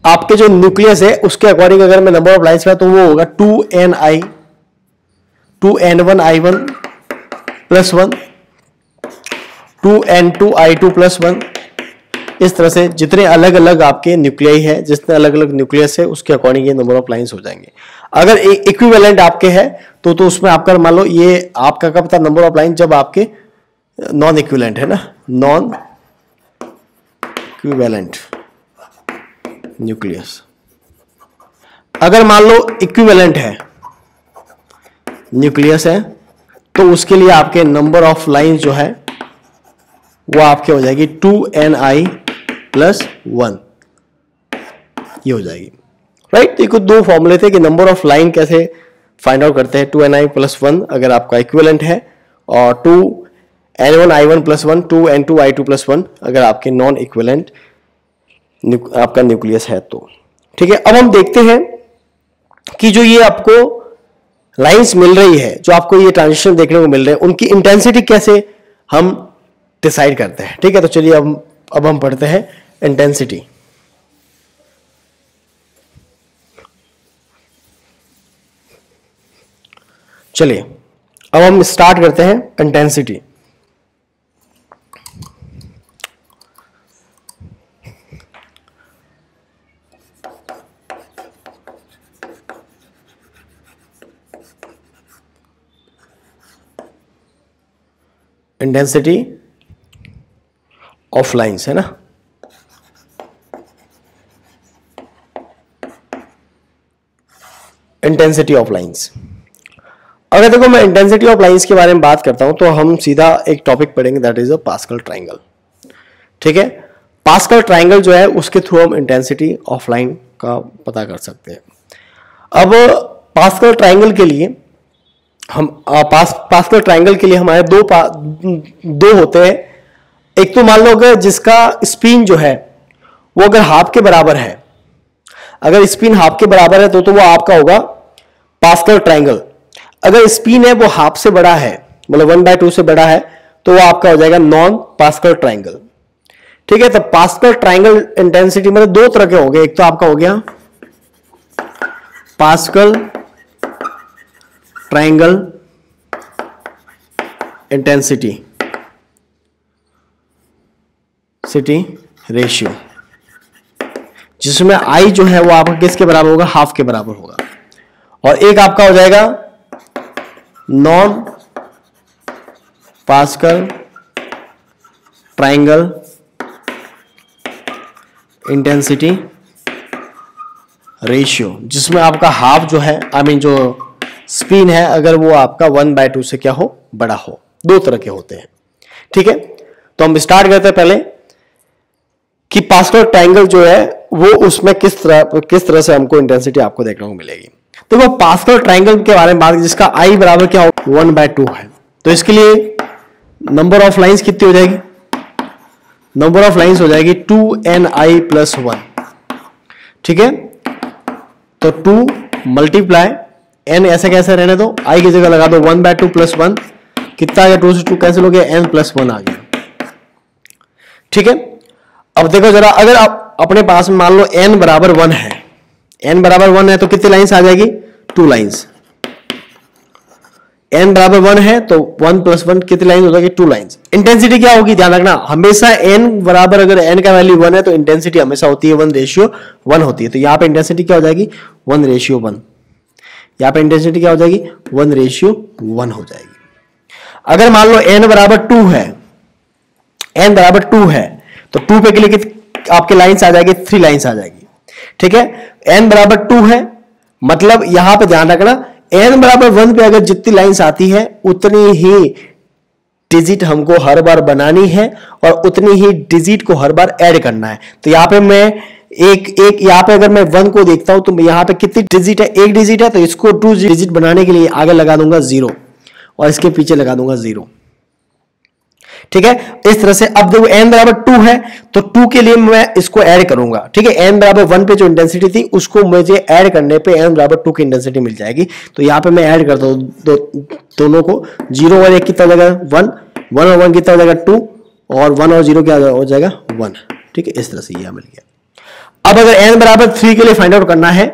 आपके जो न्यूक्लियस है उसके अकॉर्डिंग अगर मैं नंबर ऑफ लाइंस का, तो वो होगा 2n1i1 प्लस 1, 2n2i2 प्लस 1। इस तरह से जितने अलग अलग आपके न्यूक्लियाई है, जितने अलग अलग न्यूक्लियस है, उसके अकॉर्डिंग ये नंबर ऑफ लाइंस हो जाएंगे। अगर इक्विवेलेंट आपके है तो उसमें आपका मान लो ये आपका कब था नंबर ऑफ लाइन? जब आपके नॉन इक्विवेलेंट है ना, नॉन इक्विवेलेंट न्यूक्लियस। अगर मान लो इक्विवेलेंट है न्यूक्लियस है तो उसके लिए आपके नंबर ऑफ लाइन जो है वो आपके हो जाएगी 2ni प्लस 1, ये हो जाएगी। राइट, तो कुछ 2 फॉर्मूले थे कि नंबर ऑफ लाइन कैसे फाइंड आउट करते हैं। 2ni प्लस 1 अगर आपका इक्विवेलेंट है, और 2n1i1 प्लस 1, 2n2i2 प्लस 1 अगर आपके नॉन इक्विवेलेंट आपका न्यूक्लियस है तो। ठीक है, अब हम देखते हैं कि जो ये आपको लाइंस मिल रही है, जो आपको ये ट्रांजिशन देखने को मिल रहे हैं, उनकी इंटेंसिटी कैसे हम डिसाइड करते हैं। ठीक है, तो चलिए अब हम पढ़ते हैं इंटेंसिटी। चलिए अब हम स्टार्ट करते हैं इंटेंसिटी। इंटेंसिटी ऑफ लाइंस है ना, इंटेंसिटी ऑफ लाइंस। अगर देखो मैं इंटेंसिटी ऑफ लाइंस के बारे में बात करता हूं तो हम सीधा एक टॉपिक पढ़ेंगे, that is a pascal triangle. ठीक है, पास्कल ट्रायंगल जो है उसके थ्रू हम इंटेंसिटी ऑफ लाइन का पता कर सकते हैं। अब पास्कल ट्रायंगल के लिए हम पास्कल ट्रायंगल के लिए हमारे दो होते हैं। एक तो मान लो अगर जिसका स्पिन जो है वो अगर हाफ के बराबर है, अगर स्पिन हाफ के बराबर है तो वो आपका होगा पास्कल ट्रायंगल। अगर स्पिन है वो हाफ से बड़ा है, मतलब 1/2 से बड़ा है, तो वो आपका हो जाएगा नॉन पास्कल ट्रायंगल। ठीक है, तो पास्कल ट्रायंगल इंटेंसिटी मतलब 2 तरह के होंगे। एक तो आपका हो गया पास्कल ट्रायंगल इंटेंसिटी रेशियो, जिसमें आई जो है वो आपका किसके बराबर होगा? हाफ के बराबर होगा। और एक आपका हो जाएगा non pascal triangle intensity ratio, जिसमें आपका हाफ जो है जो स्पिन है अगर वो आपका 1/2 से क्या हो, बड़ा हो। दो तरह के होते हैं, ठीक है। तो हम स्टार्ट करते हैं पहले कि पास्कल ट्रायंगल जो है वो उसमें किस तरह से हमको इंटेंसिटी आपको देखने को मिलेगी। तो वो पास्कल ट्रायंगल के बारे में बात जिसका आई बराबर क्या हो, 1/2 है। तो इसके लिए नंबर ऑफ लाइंस कितनी हो जाएगी, नंबर ऑफ लाइंस हो जाएगी 2ni + 1, ठीक है। तो 2 मल्टीप्लाई n ऐसे कैसे रहने दो, i की जगह लगा दो 1/2 + 1, कितना आ गया, 2 से 2 कैंसिल हो गया, n + 1 आ गया, ठीक है। अब देखो जरा, अगर आप अपने पास में मान लो n बराबर 1 है, n बराबर 1 है तो कितनी लाइंस आ जाएगी, 2 लाइंस। n बराबर 1 है तो 1 + 1 कितनी लाइन हो जाएगी, 2 लाइंस। इंटेंसिटी क्या होगी, ध्यान रखना, हमेशा n बराबर, अगर n का वैल्यू 1 है तो इंटेंसिटी हमेशा होती है 1:1 होती है। तो यहां पे इंटेंसिटी क्या हो जाएगी, 1:1। यहां पे इंटेंसिटी क्या हो जाएगी, 1:1 हो जाएगी। अगर मान लो n बराबर 2 है, n बराबर 2 है तो 2 पे के लिए आपके लाइंस आ जाएगी, 3 लाइंस आ जाएगी, ठीक है। n बराबर 2 है मतलब यहां पे ध्यान रखना, n बराबर 1 पे अगर जितनी लाइंस आती है उतनी ही डिजिट हमको हर बार बनानी है और उतनी ही डिजिट को हर बार ऐड करना है। तो यहां पे मैं एक यहां पे अगर मैं 1 को देखता हूं तो यहां पे कितनी डिजिट है, 1 डिजिट है, तो इसको 2 डिजिट बनाने के लिए आगे लगा दूंगा 0 और इसके पीछे लगा दूंगा 0, ठीक है। इस तरह से अब देखो n बराबर 2 है तो 2 के लिए मैं इसको ऐड करूंगा, ठीक है। n बराबर 1 पे जो इंटेंसिटी थी उसको मुझे ऐड करने पे n बराबर 2 की इंटेंसिटी मिल जाएगी। तो यहां पे मैं ऐड करता हूं दोनों को, 0 और 1 कितना हो जाएगा, 1, 1 और 1 कितना हो जाएगा, 2, और 1 और 0 क्या हो जाएगा, 1, ठीक है। इस तरह से यह मिल गया। अब अगर n बराबर 3 के लिए फाइंड आउट करना है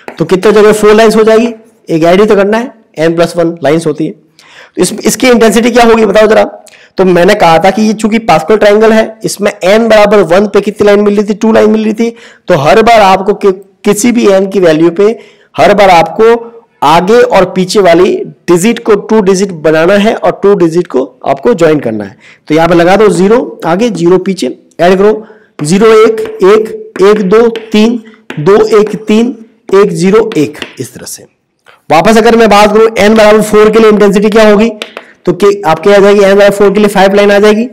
तो कितने जगह 4 लाइंस हो जाएगी, एक ऐड ही तो करना है, n + 1 लाइंस होती है। तो इसकी इंटेंसिटी क्या होगी बताओ जरा। तो मैंने कहा था कि ये चूंकि पास्कल ट्रायंगल है, इसमें n बराबर 1 पे कितनी लाइन मिल रही थी, 2 लाइन मिल रही थी। तो हर बार आपको किसी भी n की वैल्यू पे हर बार आपको आगे और पीछे वाली डिजिट को 2 डिजिट बनाना है और 2 डिजिट को आपको ज्वाइन करना है। तो यहां पे लगा दो 0 आगे, 0 पीछे, ऐड करो 0 1 1 1 2 3 2 1 3 1 0 1, इस तरह से। वापस अगर मैं बात करूं n बराबर 4 के लिए इंटेंसिटी क्या होगी, तो आपके आ जाएगी n बराबर 4 के लिए 5 लाइन आ जाएगी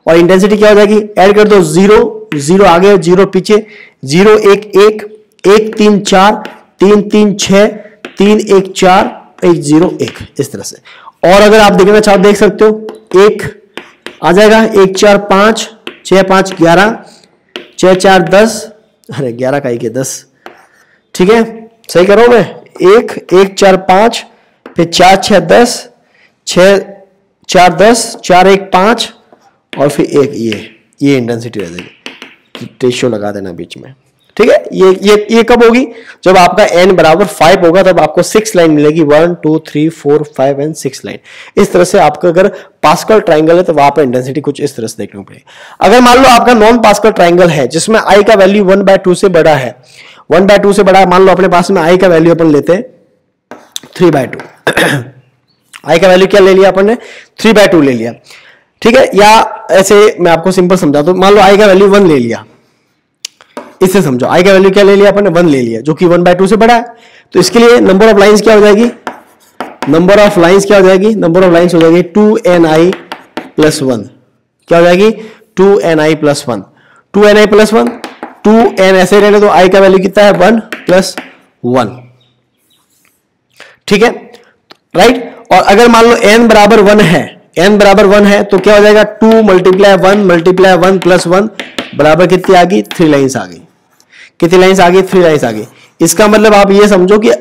और इंटेंसिटी क्या हो जाएगी, ऐड कर दो 0 0 आगे 0 पीछे, 0 1 1 1 3 4 3 3 6 3 1 4 1 0 1, इस तरह से। और अगर आप देखना चाहो देख सकते हो, 1 आ जाएगा, 1 4 5 6 5 11 6 4 10, अरे 11 का 1 10, ठीक है, सही करो मैं, 1 1 4 5 फिर 4 6 10 6 4 10 4 1 5 और फिर 1, ये इंटेंसिटी रह जाएगी, रेशियो लगा देना बीच में, ठीक है। ये कब होगी, जब आपका n बराबर 5 होगा तब आपको 6 लाइन मिलेगी, 1 2 3 4 5 एंड 6 लाइन। इस तरह से आपका अगर पास्कल ट्रायंगल है तो वहां पर इंटेंसिटी कुछ इस तरह से देखने को मिलेगी। अगर मान लो आपका नॉन पास्कल ट्रायंगल है जिसमें i का वैल्यू 1/2 से बड़ा है, 1/2 से बड़ा, मान लो अपने पास में i का वैल्यू अपन लेते हैं 3/2 i का वैल्यू क्या ले लिया अपन ने, 3/2 ले लिया, ठीक है। या ऐसे मैं आपको सिंपल समझाता हूं, मान लो i का वैल्यू 1 ले लिया, इससे समझो i का वैल्यू क्या ले लिया अपन ने, 1 ले लिया, जो कि 1/2 से बड़ा है। तो इसके लिए नंबर ऑफ लाइंस क्या हो जाएगी, नंबर ऑफ लाइंस क्या हो जाएगी, नंबर ऑफ लाइंस हो जाएगी 2ni + 1, क्या हो जाएगी 2ni + 1, 2ni + 1, 2n ऐसे रहने दो, i का वैल्यू कितना है 1 + 1, ठीक है, राइट। और अगर मान लो n बराबर 1 है, n बराबर 1 है तो क्या हो जाएगा 2 × 1 × 1 + 1 बराबर कितनी आ गई, 3 लाइंस आ गई। कितनी लाइंस आ गई, 3 लाइंस आ गई। इसका मतलब आप ये समझो कि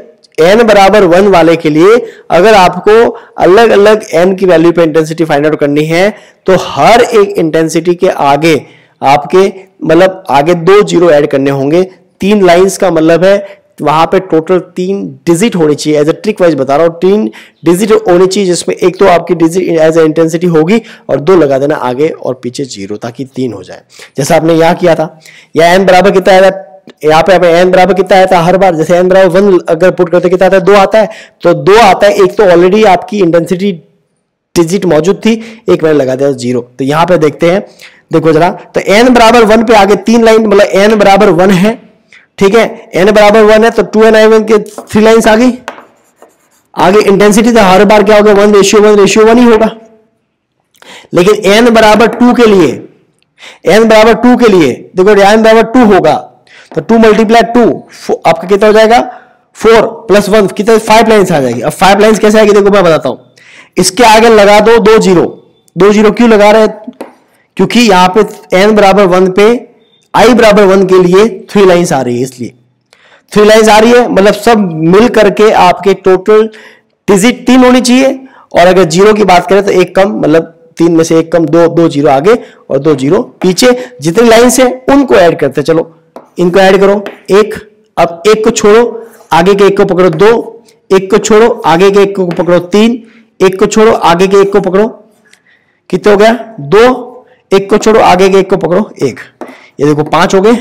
n बराबर 1 वाले के लिए अगर आपको अलग अलग n की वैल्यू पे इंटेंसिटी फाइंड आउट करनी है तो हर एक इंटेंसिटी के आगे आपके मतलब आगे 2 0 ऐड करने होंगे। 3 लाइंस का मतलब है वहां पे टोटल 3 डिजिट होनी चाहिए, एज ए ट्रिक वाइज बता रहा हूं, 3 डिजिट होनी चाहिए जिसमें एक तो आपकी डिजिट एज ए इंटेंसिटी होगी और 2 लगा देना आगे और पीछे 0 ताकि 3 हो जाए, जैसा आपने यहां किया था। या n बराबर कितना आया था, यहाँ पे n बराबर कितना आया था, हर बार जैसे n बराबर 1 अगर पुट करते कितना आता है, 2 आता है, तो 2 आता है। एक तो ऑलरेडी आपकी इंटेंसिटी डिजिट मौजूद थी, एक मैंने लगा दिया 0। तो यहां पे देखते हैं, देखो जरा, तो n बराबर 1 पे आगे 3 लाइन, मतलब n बराबर 1 है, ठीक है, n बराबर 1 है तो 2ni के 3 लाइंस आ गई। आगे इंटेंसिटी तो हर बार क्या होगा 1:1:1 ही होगा, लेकिन n बराबर 2 के लिए, n बराबर 2 के लिए देखो n बराबर 2 होगा तो 2 मल्टीप्लाई 2 आपका कितना हो जाएगा 4 प्लस 1 कितना 5 लाइन्स आ जाएगी। अब 5 लाइन्स कैसे आएगी देखो मैं बताता हूं, इसके आगे लगा दो 2 जीरो, 2 जीरो क्यों लगा रहे हैं, क्योंकि यहां पे n बराबर 1 पे i बराबर 1 के लिए 3 लाइन्स आ रही है, इसलिए 3 लाइन्स आ रही है, मतलब सब मिल करके आपके टोटल डिजिट 3 होनी चाहिए, और अगर जीरो की बात करें तो एक कम, मतलब 3 में से एक कम, 2 जीरो आगे और 2 जीरो पीछे, जितनी लाइन्स है उनको ऐड करते हैं। चलो इनको ऐड करो, एक, अब एक को छोड़ो आगे के एक को पकड़ो 2, एक को छोड़ो आगे के एक को पकड़ो 3, एक को छोड़ो आगे के एक को पकड़ो, कितने हो गया 2, एक को छोड़ो आगे के एक को पकड़ो 1, ये देखो 5 हो गए,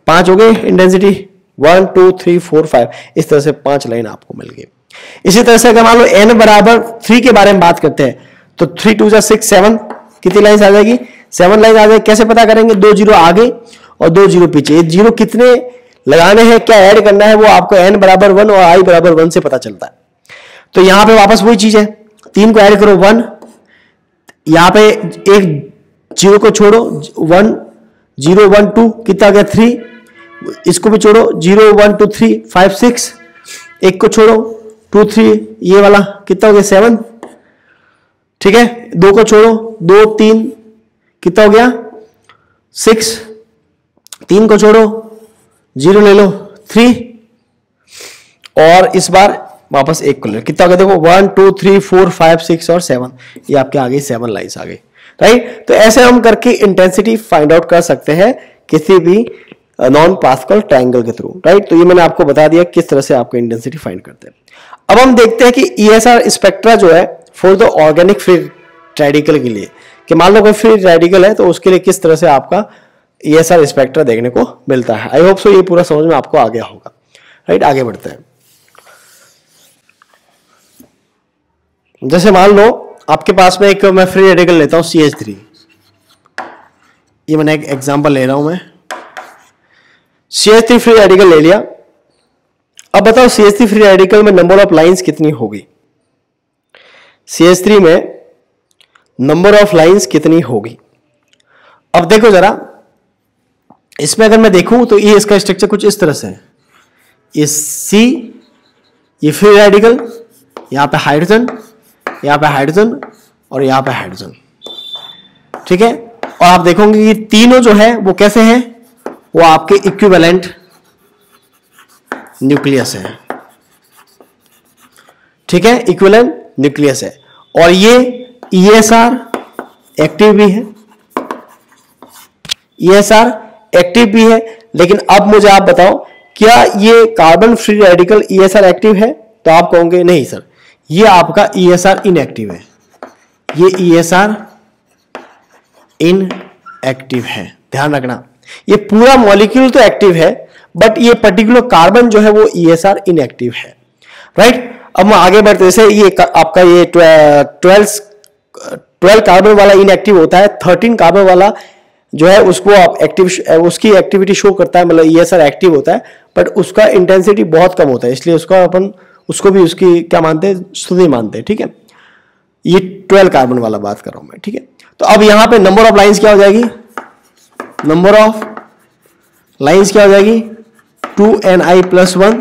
5 हो गए इंटेंसिटी 1 2 3 4 5, इस तरह से 5 लाइन आपको मिल गई। इसी तरह से अगर मान लो n बराबर 3 के बारे में बात करते हैं तो 3 2 6 7, कितनी लाइन आ जाएगी 7 लाइन आ जाएगी। कैसे पता करेंगे, 2 जीरो आगे और 2 जीरो पीछे, ये जीरो कितने लगाने हैं, क्या ऐड करना है, वो आपको n बराबर 1 और i बराबर 1 से पता चलता है। तो यहां पे वापस वही चीज है, 3 को ऐड करो 1, यहां पे एक जीरो को छोड़ो 1 0 1 2, कितना आ गया 3, इसको भी छोड़ो 0 1 2 3 5 6, एक को छोड़ो 2 3, ये वाला कितना हो गया 7, ठीक है, 2 को छोड़ो 2 3, कितना हो गया 6, 3 को छोड़ो 0 ले लो 3, और इस बार वापस एक को ले लो, कितना हो गया देखो 1 2 3 4 5 6 और 7, ये आपके आगे 7 लाइन्स आ गई, राइट। तो ऐसे हम करके इंटेंसिटी फाइंड आउट कर सकते हैं किसी भी नॉन पास्कल ट्रायंगल के थ्रू, राइट। तो ये मैंने आपको बता दिया किस तरह से आपको इंटेंसिटी फाइंड करते हैं। अब हम देखते हैं कि ESR स्पेक्ट्रा जो है for the organic free radical के लिए, कि मान लो कोई फ्री रेडिकल है तो उसके लिए किस तरह से आपका ESR स्पेक्ट्रा देखने को मिलता है। आई होप सो ये पूरा समझ में आपको आ गया होगा, राइट। आगे बढ़ते हैं। जैसे मान लो आपके पास में एक मैं फ्री रेडिकल लेता हूं CH3, ये मैंने एक एग्जांपल ले रहा हूं मैं, CH3 फ्री रेडिकल ले लिया। अब बताओ CH3 फ्री रेडिकल में नंबर ऑफ लाइंस कितनी होगी, CH3 में नंबर ऑफ लाइंस कितनी होगी। अब देखो जरा, इसमें अगर मैं देखूं तो ये इसका स्ट्रक्चर कुछ इस तरह से है, ये C, ये फ्री रेडिकल, यहां पे हाइड्रोजन, यहां पे हाइड्रोजन और यहां पे हाइड्रोजन, ठीक है। और आप देखोगे कि तीनों जो है वो कैसे हैं, वो आपके इक्विवेलेंट न्यूक्लियस है, ठीक है, इक्विवेलेंट न्यूक्लियस है। और ये ESR एक्टिव भी है, ESR एक्टिव भी है। लेकिन अब मुझे आप बताओ क्या ये carbon free radical ESR active है, तो आप कहोगे नहीं सर, ये आपका ESR इनएक्टिव है, ये ESR इनएक्टिव है। ध्यान रखना, ये पूरा मॉलिक्यूल तो एक्टिव है बट ये पर्टिकुलर कार्बन जो है वो ESR इनएक्टिव है, राइट। अब मैं आगे बढ़ते, जैसे ये आपका ये 12 कार्बन वाला इनएक्टिव होता है, 13 कार्बन वाला जो है उसको आप एक्टिव, उसकी एक्टिविटी शो करता है, मतलब ESR एक्टिव होता है बट उसका इंटेंसिटी बहुत कम होता है, इसलिए उसका अपन उसको भी उसकी क्या मानते हैं, शून्य मानते हैं, ठीक है। ये 12 कार्बन वाला बात कर रहा हूं मैं, ठीक है। तो अब यहां पे नंबर ऑफ लाइंस क्या हो जाएगी, नंबर ऑफ लाइंस क्या हो जाएगी 2Ni+1,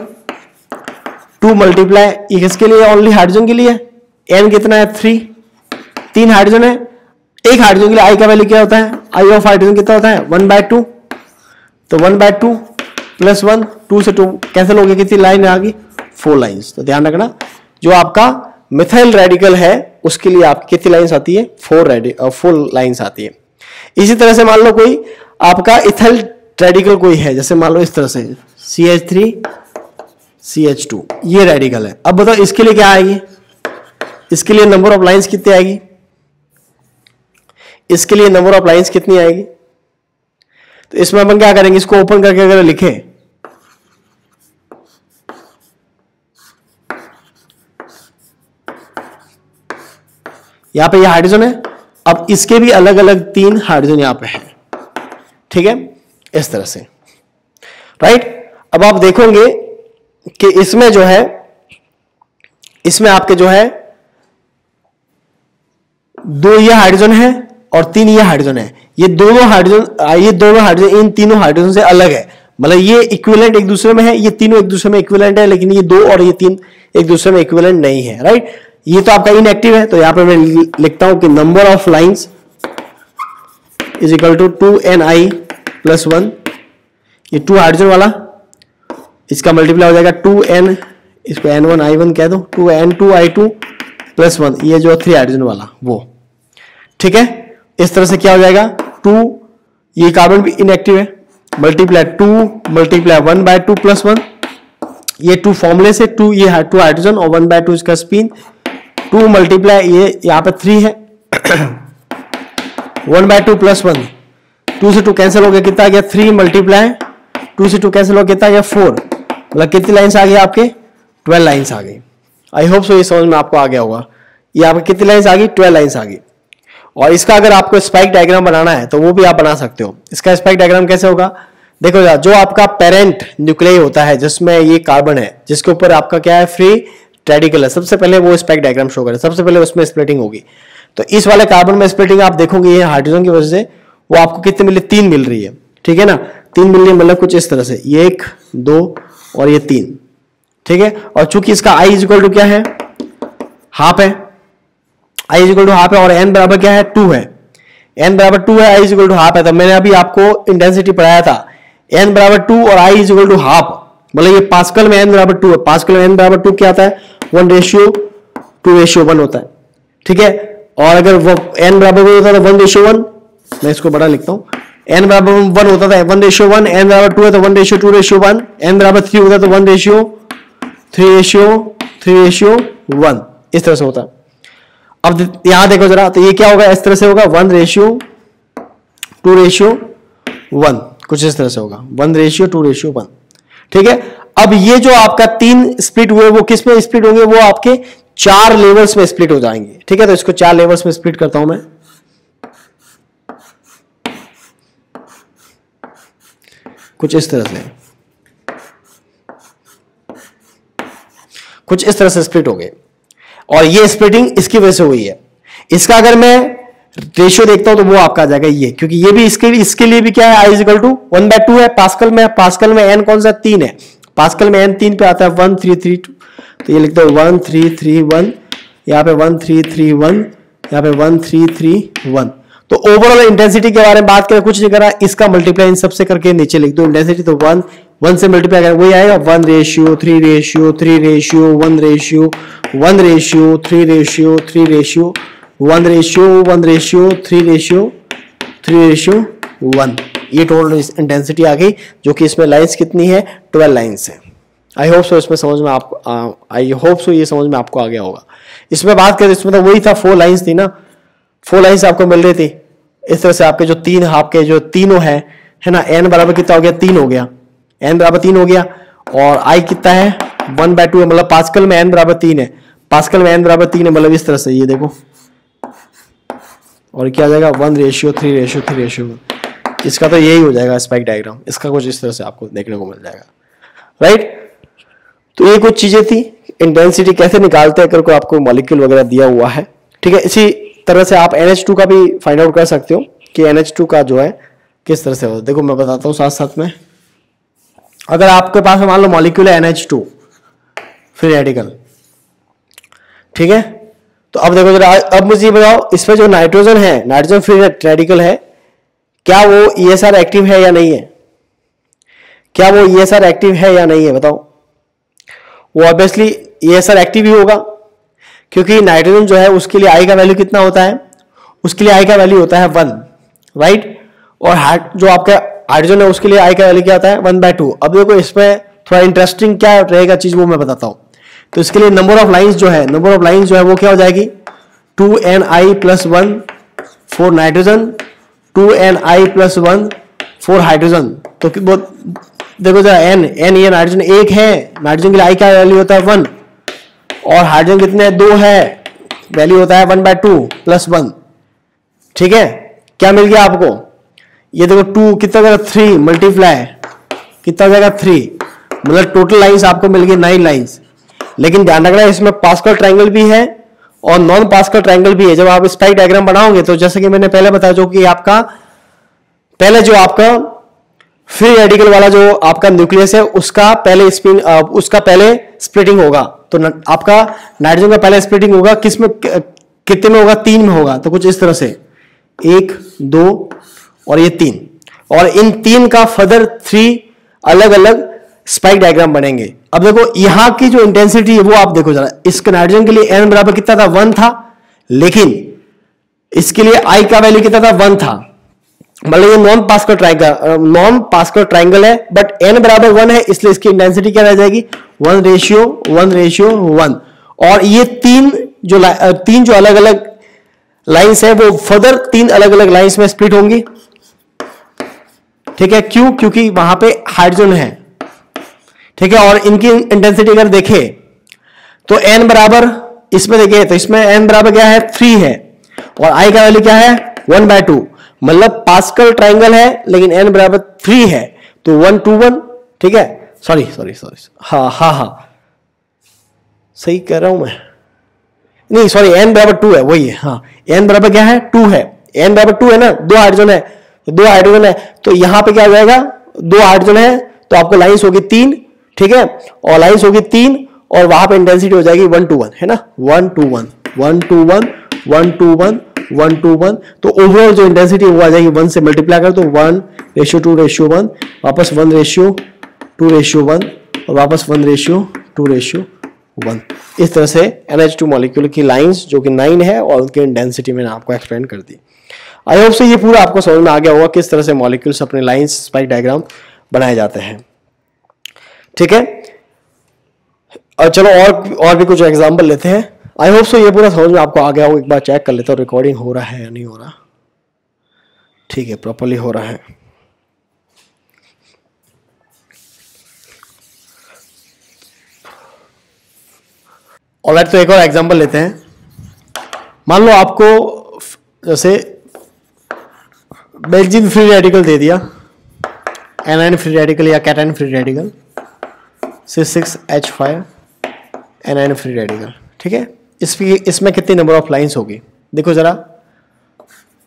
2 मल्टीप्लाई इसके लिए ओनली हाइड्रोजन के लिए, n कितना है 3 हाइड्रोजन है, एक हाइड्रोजन के लिए I का वैल्यू क्या होता है, I ऑफ हाइड्रोजन कितना होता है 1/2, तो 1/2 + 1, 2 से 2 कैंसिल हो गया, कितनी लाइन आ गई 4 लाइंस। तो ध्यान रखना, जो आपका मिथाइल रेडिकल है उसके लिए आपकी कितनी लाइंस आती है 4 लाइंस आती है। इसी तरह से मान लो कोई आपका इथाइल रेडिकल कोई है, जैसे मान लो इस तरह से CH3 CH2, ये रेडिकल है। अब बताओ इसके लिए क्या आएगी, इसके लिए नंबर ऑफ लाइंस कितनी आएगी, इसके लिए नंबर ऑफ लाइंस कितनी आएगी। तो इसमें अपन क्या करेंगे, इसको ओपन करके अगर लिखें, यहां पे ये हाइड्रोजन है, अब इसके भी अलग अलग 3 हाइड्रोजन यहां पे है, ठीक है, इस तरह से, राइट। अब आप देखोगे कि इसमें जो है इसमें आपके जो है 2 ये हाइड्रोजन है और 3 ये हाइड्रोजन है। ये दोनों हाइड्रोजन इन तीनों हाइड्रोजन से अलग है, मतलब ये इक्विवेलेंट एक दूसरे में है, ये तीनों एक दूसरे में इक्विवेलेंट है, लेकिन ये 2 और ये 3 एक दूसरे में इक्विवेलेंट नहीं है, राइट। ये तो आपका इनएक्टिव है, तो यहां पे मैं लिखता हूं कि number of lines is equal to 2ni+1। ये 2 हाइड्रोजन वाला, इसका मल्टीप्लाई हो जाएगा 2n, इसको n1 i1 कह दो, 2n2i2+1, ये जो 3 हाइड्रोजन वाला वो, ठीक है। इस तरह से क्या हो जाएगा 2, ये कार्बन भी इनएक्टिव है, मल्टीप्लाई 2 मल्टीप्लाई 1/2+1, ये 2 फॉर्मूले से 2 ये 2 हाइड्रोजन और 1/2 इसका स्पिन, 2 मल्टीप्लाई ये यहाँ पे 3 है 1/2+1, 2 से 2 कैंसिल हो गया, कितना आ गया 3 मल्टीप्लाई 2 से 2 कैंसिल हो गया, कितना आ गया 4, मतलब कितनी लाइन्स आ गई आपके 12 लाइन्स आ गई। आई होप सो ये समझ में आपको आ गया होगा। ये आपके कितनी लाइन्स आ गई 12 लाइन्स आ गई। और इसका अगर आपको स्पाइक डायग्राम बनाना है तो वो भी आप बना सकते हो। इसका स्पाइक डायग्राम कैसे होगा, देखो जो आपका पेरेंट न्यूक्लियाई होता है जिसमें ये कार्बन है, जिसके ऊपर आपका क्या है फ्री रेडिकल है, सबसे पहले वो स्पाइक डायग्राम शो करे, सबसे पहले उसमें स्प्लिटिंग होगी। तो इस वाले कार्बन में स्प्लिटिंग आप देखोगे ये हाइड्रोजन की वजह से वो आपको कितने मिले 3 मिल रही है, ठीक है ना। 3 मिल रही है मतलब कुछ इस तरह से, ये 1 2 और ये 3, ठीक है। और चूंकि इसका I इक्वल टू क्या है हाफ है, I इक्वल टू हाफ है, और n बराबर क्या है 2 है, n बराबर 2 है, I इक्वल टू हाफ है। तो मैंने अभी आपको इंटेंसिटी पढ़ाया था, n बराबर 2 और I इक्वल टू हाफ, मतलब ये पास्कल में n बराबर 2 है, पास्कल में n बराबर 2 क्या आता है 1:2:1 होता है, ठीक है। और अगर वो n बराबर 1 होता है तो 1:1, मैं इसको बड़ा लिखता हूं, n बराबर 1 होता था 1:1, n बराबर 2 है तो 1:2:1, n बराबर 3 होता है तो 1:3:3:1, इस तरह से होता है। अब यहां देखो जरा, तो ये क्या होगा इस तरह से होगा 1:2:1, कुछ इस तरह से होगा 1:2:1, ठीक है। अब ये जो आपका 3 स्प्लिट हुए वो किस में स्प्लिट होंगे, वो आपके 4 लेवल्स में स्प्लिट हो जाएंगे, ठीक है। तो इसको 4 लेवल्स में स्प्लिट करता हूं मैं, कुछ इस तरह से स्प्लिट हो गए। और ये स्प्लिटिंग इसकी वजह से हुई है। इसका अगर मैं रेशियो देखता हूं तो वो आपका आ जाएगा ये, क्योंकि ये भी इसके लिए भी क्या है I इक्वल टू 1/2 है, पास्कल में n कौन सा 3 है, पास्कल में n 3 पे आता है 1:3:3:2, तो ये लिखते हो 1:3:3:1, यहाँ पे 1:3:3:1, यहाँ पे 1:3:3:1। तो ओवरऑल इंटेंसिटी के बारे में बात करें, कुछ नहीं करा, इसका मल्टीप्लाई इन सबसे करके नीचे लिख दो इंटेंसिटी, तो 1 से मल्टीप्लाई करें वही आएगा 1:3:1:1:1:1:1:3:1, ये टोटल इंटेंसिटी आ गई, जो कि इसमें लाइंस कितनी है 12 लाइंस है। आई होप सो इसमें समझ में आपको ये समझ में आपको आ गया होगा। इसमें बात करें, इसमें तो वही था 4 लाइंस थी ना, 4 लाइंस आपको मिल रही थी। इस तरह से आपके जो 3 हाफ के जो तीनों है ना, n बराबर कितना हो गया 3 हो गया, n बराबर 3 हो गया, और I कितना है 1/2 है, मतलब पास्कल में n बराबर 3 है, पास्कल में n बराबर 3 है, मतलब इस तरह से ये देखो, और क्या आ जाएगा 1:3:3:1, इसका तो यही हो जाएगा स्पाइक डायग्राम, इसका कुछ इस तरह से आपको देखने को मिल जाएगा, राइट। तो ये कुछ चीजें थी, इंटेंसिटी कैसे निकालते हैं, अगर आपको मॉलिक्यूल वगैरह दिया हुआ है, ठीक है। इसी तरह से आप NH2 का भी फाइंड आउट कर सकते हो कि NH2 का जो है किस तरह से होता है। देखो मैं बताता हूँ साथ साथ में, अगर आपके पास मान लो मॉलिक्यूल है NH2 फ्री रेडिकल, ठीक है। तो अब देखो जरा, अब मुझे ये बताओ, इसमें जो नाइट्रोजन है, नाइट्रोजन फ्री रेडिकल है, क्या वो ESR एक्टिव है या नहीं है, क्या वो ESR एक्टिव है या नहीं है, बताओ। वो ऑब्वियसली ESR एक्टिव ही होगा, क्योंकि नाइट्रोजन जो है उसके लिए I का वैल्यू कितना होता है, उसके लिए I का वैल्यू होता है 1, राइट। और जो आपका हाइड्रोजन है उसके लिए I का वैल्यू क्या आता है 1/2। अब देखो इसमें थोड़ा इंटरेस्टिंग क्या रहेगा चीज, वो मैं बताता हूं। तो इसके लिए नंबर ऑफ लाइंस जो है वो क्या हो जाएगी 2ni+1 for nitrogen, 2ni+1 for hydrogen. तो देखो जरा n ये नाइट्रोजन 1 है, नाइट्रोजन के लिए I का वैल्यू होता है 1, और हाइड्रोजन कितने 2 है, वैल्यू होता है 1/2+1, ठीक है। क्या मिल गया आपको, ये देखो 2 कितना जाएगा 3 मल्टीप्लाई कितना जाएगा 3, मतलब टोटल लाइंस आपको मिल गई 9 लाइंस। लेकिन ध्यान रखना इसमें पास्कल ट्रायंगल भी है और नॉन पास्कल ट्रायंगल भी है। जब आप स्पाइक डायग्राम बनाओगे तो जैसे कि मैंने पहले बताया, जो कि आपका पहले जो आपका फ्री रेडिकल वाला जो आपका न्यूक्लियस है उसका पहले स्प्लिटिंग होगा। तो आपका नाइट्रोजन का पहले स्प्लिटिंग होगा किसमें, कितने में होगा, 3 में होगा। तो कुछ इस तरह से 1 2 और ये 3, और इन 3 का फर्दर 3 अलग अलग स्पाइक डायग्राम बनेंगे। अब देखो यहां की जो इंटेंसिटी है वो आप देखो जरा, इसके नाइट्रोजन के लिए n बराबर कितना था, 1 था, लेकिन इसके लिए I का वैल्यू कितना था, 1 था। मतलब ये नॉन पास्कल ट्राइंगल है, बट n बराबर 1 है, इसलिए इसकी इंटेंसिटी क्या रह जाएगी, 1:1:1। और ये तीन जो अलग अलग लाइंस है वो फर्दर 3 अलग अलग लाइंस में स्प्लिट होंगी। ठीक है, क्यों, क्योंकि वहां पे हाइड्रोजन है। ठीक है, और इनकी इंटेंसिटी अगर देखें तो n बराबर, इसमें देखिए तो इसमें n बराबर क्या है, 3 है, और I का वैल्यू क्या है, 1/2। मतलब पास्कल ट्राइंगल है लेकिन n बराबर 3 है, तो 1:1। ठीक है, सॉरी, हाँ सही कह रहा हूं मैं, नहीं सॉरी, n बराबर 2 है, वही है, हाँ n बराबर क्या है, 2 है, n बराबर 2 है ना, 2 हाइड्रोजन है, तो 2 हाइड्रोजन है, तो यहां पे क्या हो जाएगा, 2 हाइड्रोजन है तो आपको लाइंस होगी 3। ठीक है, और लाइंस होगी 3 और वहां पे इंटेंसिटी हो जाएगी 1:1, है ना, 1:1, 1:1, 1:1, 1:1। तो ओवरऑल जो इंटेंसिटी वो आ जाएगी 1 से मल्टीप्लाई कर, तो 1:2:1, वापस 1:2:1 और वापस 1:2:1। इस तरह से NH2 मॉलिक्यूल की लाइंस जो कि 9 है और उनकी इंटेंसिटी मैंने आपको एक्सप्लेन कर दी। आई होप से ये पूरा आपको समझ में आ गया होगा किस तरह से मॉलिक्यूल्स अपने लाइंस स्पाइक डायग्राम बनाए जाते हैं। ठीक है, और चलो और भी कुछ एग्जांपल लेते हैं। आई होप सो ये पूरा समझ में आपको आ गया हो। एक बार चेक कर लेता हूँ रिकॉर्डिंग हो रहा है या नहीं हो रहा। ठीक है, प्रॉपर्ली हो रहा है। ऑलराइट, तो एक और एग्जांपल लेते हैं। मान लो आपको जैसे बेंजीन फ्री रेडिकल दे दिया, एनाइन फ्री रेडिकल या cation free radical, C6H5 A9 free radical. ठीक है, इसमें कितनी नंबर ऑफ लाइंस होगी देखो जरा।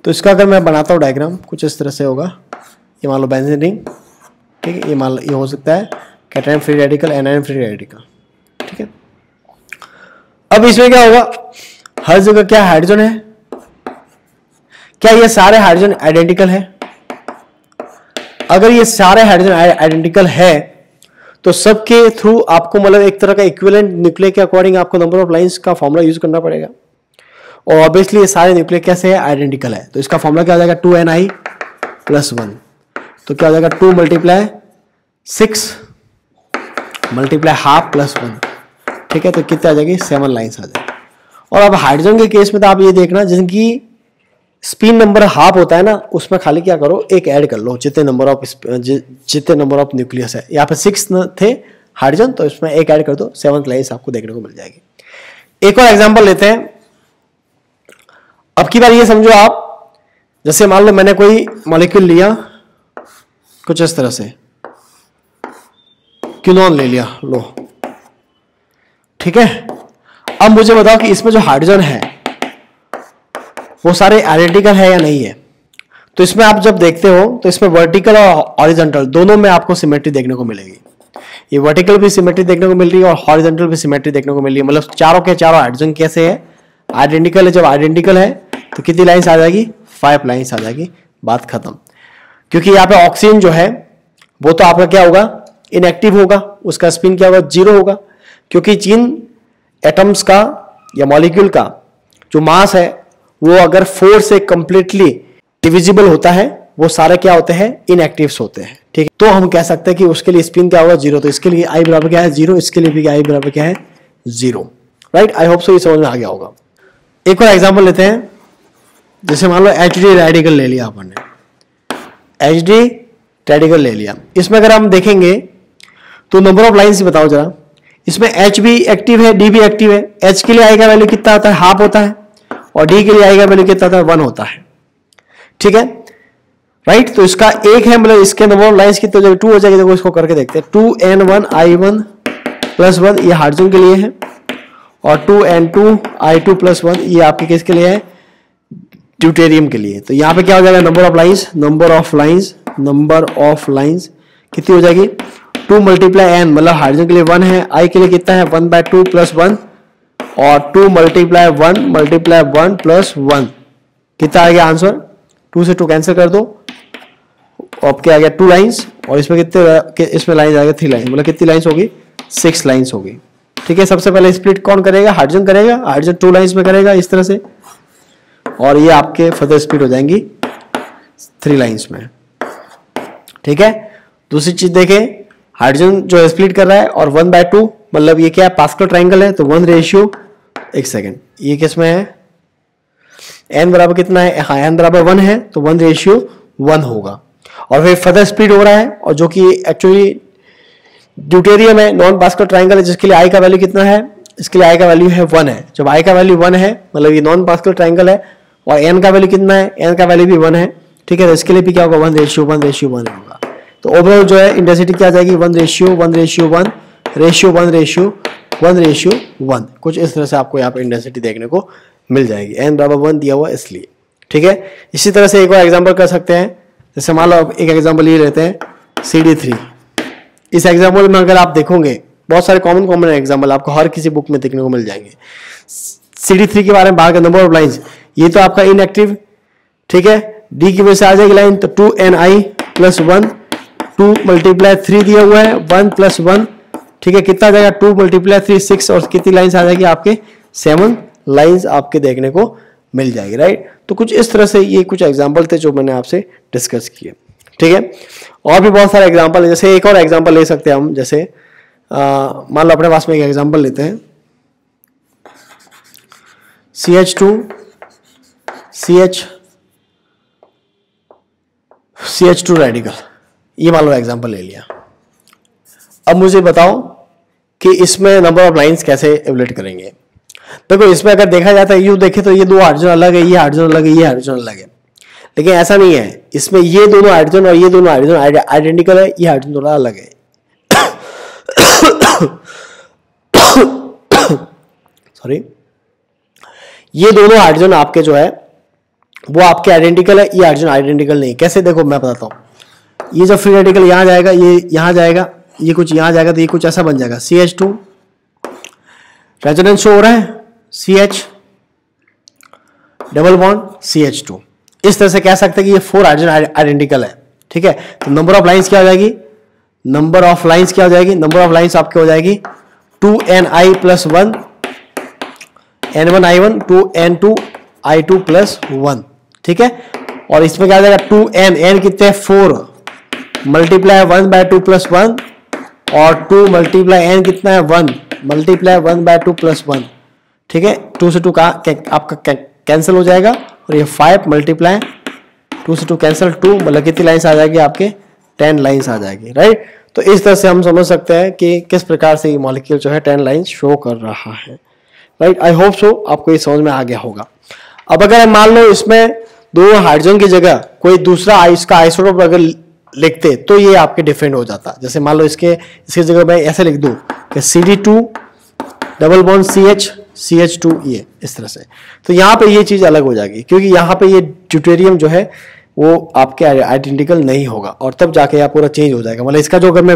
तो इसका अगर मैं बनाता हूँ डायग्राम कुछ इस तरह से होगा। ये मान लो बेंजीन रिंग, ठीक है, ये हो सकता है cation free radical, A9 free radical. ठीक है, अब इसमें क्या होगा, हर जगह क्या हाइड्रोजन है, क्या ये सारे हाइड्रोजन आइडेंटिकल है? अगर ये सारे हाइड्रोजन आइडेंटिकल है तो सबके थ्रू आपको मतलब एक तरह का इक्विवेलेंट न्यूक्लियर के अकॉर्डिंग आपको नंबर ऑफ लाइंस का फॉर्मूला यूज करना पड़ेगा। और ऑब्वियसली ये सारे न्यूक्लियर कैसे है, आइडेंटिकल है, तो इसका फॉर्मूला क्या हो जाएगा, 2Ni+1। तो क्या हो जाएगा, 2 × 6 × ½ + 1। ठीक है, तो कितने आ जाएगी, 7 लाइंस आ जाएगी। और अब हाइड्रोजन के केस में तो आप ये देखना, जिनकी स्पिन नंबर ½ होता है ना, उसमें खाली क्या करो, एक ऐड कर लो, जितने नंबर ऑफ न्यूक्लियस है। यहाँ पे 6 थे हाइड्रोजन, तो इसमें एक ऐड कर दो, 7th लाइंस आपको देखने को मिल जाएगी। एक और एग्जांपल लेते हैं। अब की बार ये समझो आप, जैसे मान लो मैंने कोई मॉलिक्यूल लिया कुछ इस तरह से, क्यूनॉन ले लिया, लो, ठीक है। अब मुझे बताओ कि इसमें जो हाइड्रोजन है वो सारे आइडेंटिकल है या नहीं है। तो इसमें आप जब देखते हो तो इसमें वर्टिकल और हॉरिजॉन्टल दोनों में आपको सिमेट्री देखने को मिलेगी। ये वर्टिकल भी सिमेट्री देखने को मिल रही है और हॉरिजॉन्टल भी सिमेट्री देखने को मिल रही है। मतलब चारों के चारों हाइड्रोजन कैसे है, आइडेंटिकल है। जब आइडेंटिकल है तो कितनी लाइंस आ जाएगी, 5 लाइंस आ जाएगी, बात खत्म। क्योंकि यहाँ पे ऑक्सीजन जो है वो तो आपका क्या होगा, इनएक्टिव होगा, उसका स्पिन क्या होगा, 0 होगा। क्योंकि जिन एटम्स का या मॉलिक्यूल का जो मास है वो अगर 4 से कंप्लीटली डिविजिबल होता है, वो सारे क्या होते हैं, इनएक्टिव्स होते हैं। ठीक है, तो हम कह सकते हैं कि उसके लिए स्पिन क्या होगा, 0। तो इसके लिए I बराबर क्या है, 0। इसके लिए भी I बराबर क्या है, 0। राइट, आई होप सो ये समझ में आ गया होगा। एक और एग्जांपल लेते हैं। जैसे मान लो HD रेडिकल ले लिया अपन ने, HD रेडिकल ले लिया। इसमें अगर हम देखेंगे तो नंबर ऑफ लाइंस बताओ जरा। इसमें H भी एक्टिव है, D भी एक्टिव है। H के लिए I का वैल्यू कितना होता है, ½ होता है, और D के लिए I का वैल्यू कितना होता है, 1 होता है। ठीक है, राइट। तो इसका 1 है, मतलब इसके नंबर ऑफ लाइंस कितने हो जाएगी, 2 हो जाएगी। देखो इसको करके देखते हैं, 2N1I1 प्लस 1 ये हाइड्रोजन के लिए है, और 2n2I2+1 ये आपके किसके लिए है, ड्यूटेरियम के लिए। तो यहाँ पे क्या हो जाएगा, नंबर ऑफ लाइंस कितनी हो जाएगी, 2 × n, मतलब हाइड्रोजन के लिए 1 है, I के लिए कितना है 1/2 + 1, और 2 × 1 + 1 कितना आ गया आंसर, 2 से 2 कैंसिल कर दो, आपके आ गया 2 लाइंस, और इसमें कितने, इसमें लाइन आएगा 3 लाइन, मतलब कितनी लाइंस होगी, 6 लाइंस होगी। ठीक है, सबसे पहले स्प्लिट कौन करेगा, हाइड्रोजन करेगा, हाइड्रोजन 2 लाइंस में करेगा इस तरह से, और ये आपके फर्दर स्प्लिट हो जाएंगी 3 लाइंस में। ठीक है, दूसरी चीज देखें, हाइड्रोजन जो स्प्लिट कर रहा है और 1/2, मतलब ये क्या है, पास्कल ट्राइंगल है, तो 1 एक सेकेंड, ये किस में है, n बराबर कितना है, हाँ n बराबर 1 है, तो 1:1 होगा। और फिर फर्दर स्प्लिट हो रहा है, और जो कि एक्चुअली ड्यूटेरियम है, नॉन पास्कल ट्राइंगल है, जिसके लिए I का वैल्यू कितना है, इसके लिए I का वैल्यू है 1 है। जब I का वैल्यू 1 है, मतलब ये नॉन पास्कल ट्राइंगल है, और n का वैल्यू कितना है, n का वैल्यू भी 1 है। ठीक है, तो इसके लिए भी क्या होगा, 1:1 होगा। तो ओवरऑल जो है इंटेंसिटी क्या आ जाएगी, 1:1 कुछ इस तरह से आपको यहाँ पे इंटेंसिटी देखने को मिल जाएगी, n बराबर 1 दिया हुआ इसलिए। ठीक है, इसी तरह से एक और एग्जांपल कर सकते हैं, जैसे मान लो एक एग्जांपल ये लेते हैं CD3। इस एग्जांपल में अगर आप देखोगे, बहुत सारे कॉमन एग्जांपल आपको हर किसी बुक में देखने को मिल जाएंगे। CD3 के बारे में बात, नंबर ऑफ लाइंस, ये तो आपका इनएक्टिव। ठीक है, डी की वजह से आ जाएगी लाइन, तो 2ni+1, 2 × 3 दिया हुआ है, 1 + 1। ठीक है, कितना आ जाएगा, 2 × 3 6, और कितनी लाइंस आ जाएगी आपके, 7 लाइंस आपके देखने को मिल जाएगी। राइट, तो कुछ इस तरह से ये कुछ एग्जांपल थे जो मैंने आपसे डिस्कस किए। ठीक है, और भी बहुत सारे एग्जांपल है, जैसे एक और एग्जांपल ले सकते हैं हम, जैसे मान लो अपने पास में एक एग्जांपल लेते हैं, CH2 रेडिकल, ये मान लो एग्जांपल ले लिया। अब मुझे बताओ कि इसमें नंबर ऑफ लाइंस कैसे एवलेट करेंगे। देखो, इसमें अगर देखा जाता है, यू देखे तो ये 2 हाइड्रोजन अलग है, ये हाइड्रोजन अलग है, ये हाइड्रोजन अलग है, लेकिन ऐसा नहीं है। इसमें ये दोनों हाइड्रोजन और ये दोनों हाइड्रोजन आइडेंटिकल है, ये हाइड्रोजन थोड़ा अलग है। सॉरी, ये दोनों हाइड्रोजन आपके जो है वो आपके आइडेंटिकल है, ये हाइड्रोजन आइडेंटिकल नहीं। कैसे, देखो मैं बताता हूँ। ये जो फ्री रेडिकल यहाँ जाएगा, ये यहाँ जाएगा, ये कुछ यहाँ जाएगा, तो ये कुछ ऐसा बन जाएगा CH2, रेजोनेंस शो हो रहा है, CH डबल बॉन्ड CH2। इस तरह से कह सकते हैं कि ये 4 हाइड्रोजन आइडेंटिकल है। ठीक है, तो नंबर ऑफ लाइंस क्या हो जाएगी, नंबर ऑफ लाइंस आपके हो जाएगी 2ni+1, n1i1, 2n2i2+1। ठीक है, और इसमें क्या आ जाएगा, 2n कितने हैं, 4 × 1/2 + 1, और 2 × n कितना है, 1 × 1/2 + 1। ठीक है, 2 से 2 का आपका कैंसिल हो जाएगा, और ये 5 × 2 से 2 कैंसिल, 2, मतलब कितनी लाइन्स आ जाएगी आपके, 10 लाइन्स आ जाएगी। राइट, तो इस तरह से हम समझ सकते हैं कि किस प्रकार से ये मॉलिक्यूल जो है 10 लाइन्स शो कर रहा है। राइट, आई होप सो आपको ये समझ में आ गया होगा। अब अगर मान लो इसमें 2 हाइड्रोजन की जगह कोई दूसरा इसका आइसोटोप अगर लिखते तो ये आपके डिफरेंट हो जाता। जैसे मान लो इसके जगह मैं ऐसे लिख दूं कि CD2 डबल बॉन्ड CH2, ये इस तरह से, तो यहाँ पे ये चीज अलग हो जाएगी, क्योंकि यहाँ पे ये ड्यूटेरियम जो है वो आपके आइडेंटिकल नहीं होगा, और तब जाके यह पूरा चेंज हो जाएगा। मतलब इसका जो अगर मैं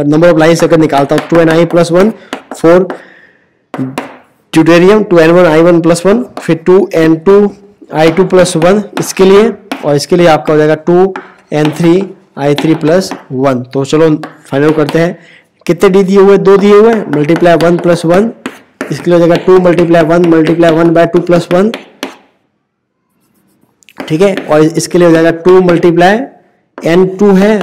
नंबर ऑफ लाइंस अगर निकालता हूँ, 2ni+1 4 ड्यूटेरियम, 2n1i1+1, फिर 2n2i2+1 इसके लिए, और इसके लिए आपका हो जाएगा 2n3i3+1। तो चलो फाइनल करते हैं, कितने डी दिए हुए, 2 दिए हुए, × 1+1, इसके लिए हो जाएगा 2 × 1 × 1/2 + 1। ठीक है, और इसके लिए हो जाएगा 2 × n2 है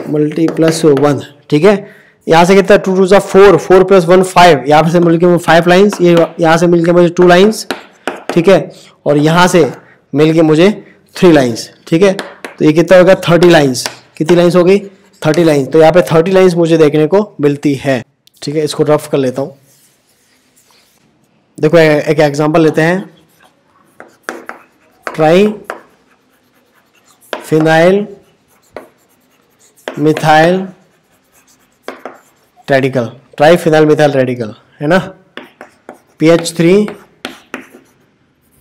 +1। ठीक है, यहाँ से कितना, 2 2 4, 4 + 1 5, यहाँ से मिलकर 5 लाइन्स, ये यहाँ से मिलकर मुझे 2 लाइन्स। ठीक है, और यहाँ से मिलके मुझे 3 लाइन्स। ठीक है, तो ये कितना होगा, 30 लाइन्स। कितनी लाइन्स हो गई, 30 लाइन्स। तो यहाँ पे 30 लाइन्स मुझे देखने को मिलती है। ठीक है, इसको रफ कर लेता हूँ। देखो एक एग्जांपल लेते हैं, try phenyl methyl radical, triphenyl methyl radical है ना, PH3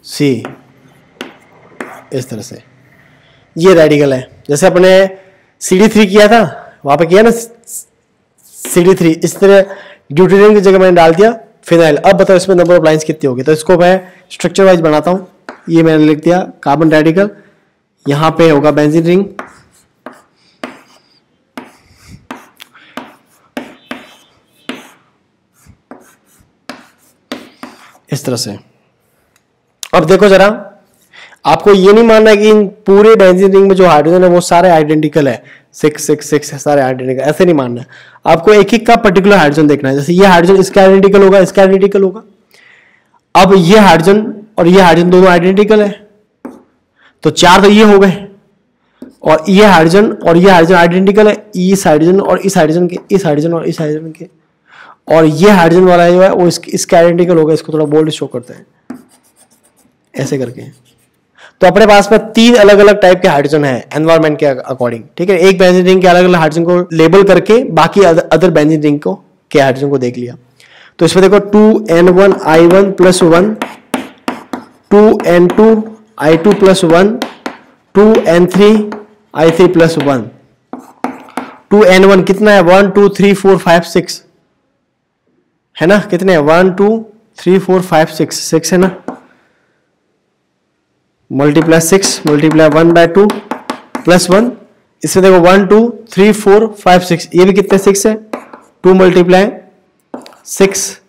C, इस तरह से ये रेडिकल है। जैसे अपने CD3 किया था, वहां पे किया ना CD3, इस तरह ड्यूटेरियम की जगह मैंने डाल दिया फिनाइल। अब बताओ इसमें नंबर ऑफ लाइंस कितनी होगी। तो इसको मैं स्ट्रक्चर वाइज बनाता हूं। ये मैंने लिख दिया कार्बन रेडिकल, यहां पे होगा बेंजीन रिंग, इस तरह से। अब देखो जरा, आपको ये नहीं मानना है कि इन पूरे बेंजीन रिंग में जो हाइड्रोजन है वो सारे आइडेंटिकल है, 6 सारे आइडेंटिकल, ऐसे नहीं मानना है। आपको एक एक का पर्टिकुलर हाइड्रोजन देखना है। जैसे ये हाइड्रोजन इसका आइडेंटिकल होगा, इसका आइडेंटिकल होगा। अब ये हाइड्रोजन और ये हाइड्रोजन दोनों आइडेंटिकल है, तो 4 तो ये हो गए। और ये हाइड्रोजन और ये हाइड्रोजन आइडेंटिकल है, इस हाइड्रोजन और इस हाइड्रोजन के, इस हाइड्रोजन और इस हाइड्रोजन के। और ये हाइड्रोजन वाला जो है वो इसका आइडेंटिकल होगा। इसको थोड़ा बोल्ड शो करते हैं ऐसे करके। तो अपने पास में 3 अलग अलग टाइप के हाइड्रोजन है एनवायरनमेंट के अकॉर्डिंग, ठीक है। एक बेंजीन रिंग के अलग अलग हाइड्रोजन को लेबल करके बाकी अदर बेंजीन रिंग को के हाइड्रोजन को देख लिया। तो इसमें देखो 2N1I1 + 1, 2N2I2 + 1, 2N3I3 + 1। 2N1 कितना है, 1 2 3 4 5 6 है ना, कितने 1 2 3 4 5 6 है ना, मल्टीप्लाई 6 मल्टीप्लाई 1/2 + 1। इसमें देखो 1 2 3 4 5 6, ये भी कितने 6 है, 2 मल्टीप्लाई 6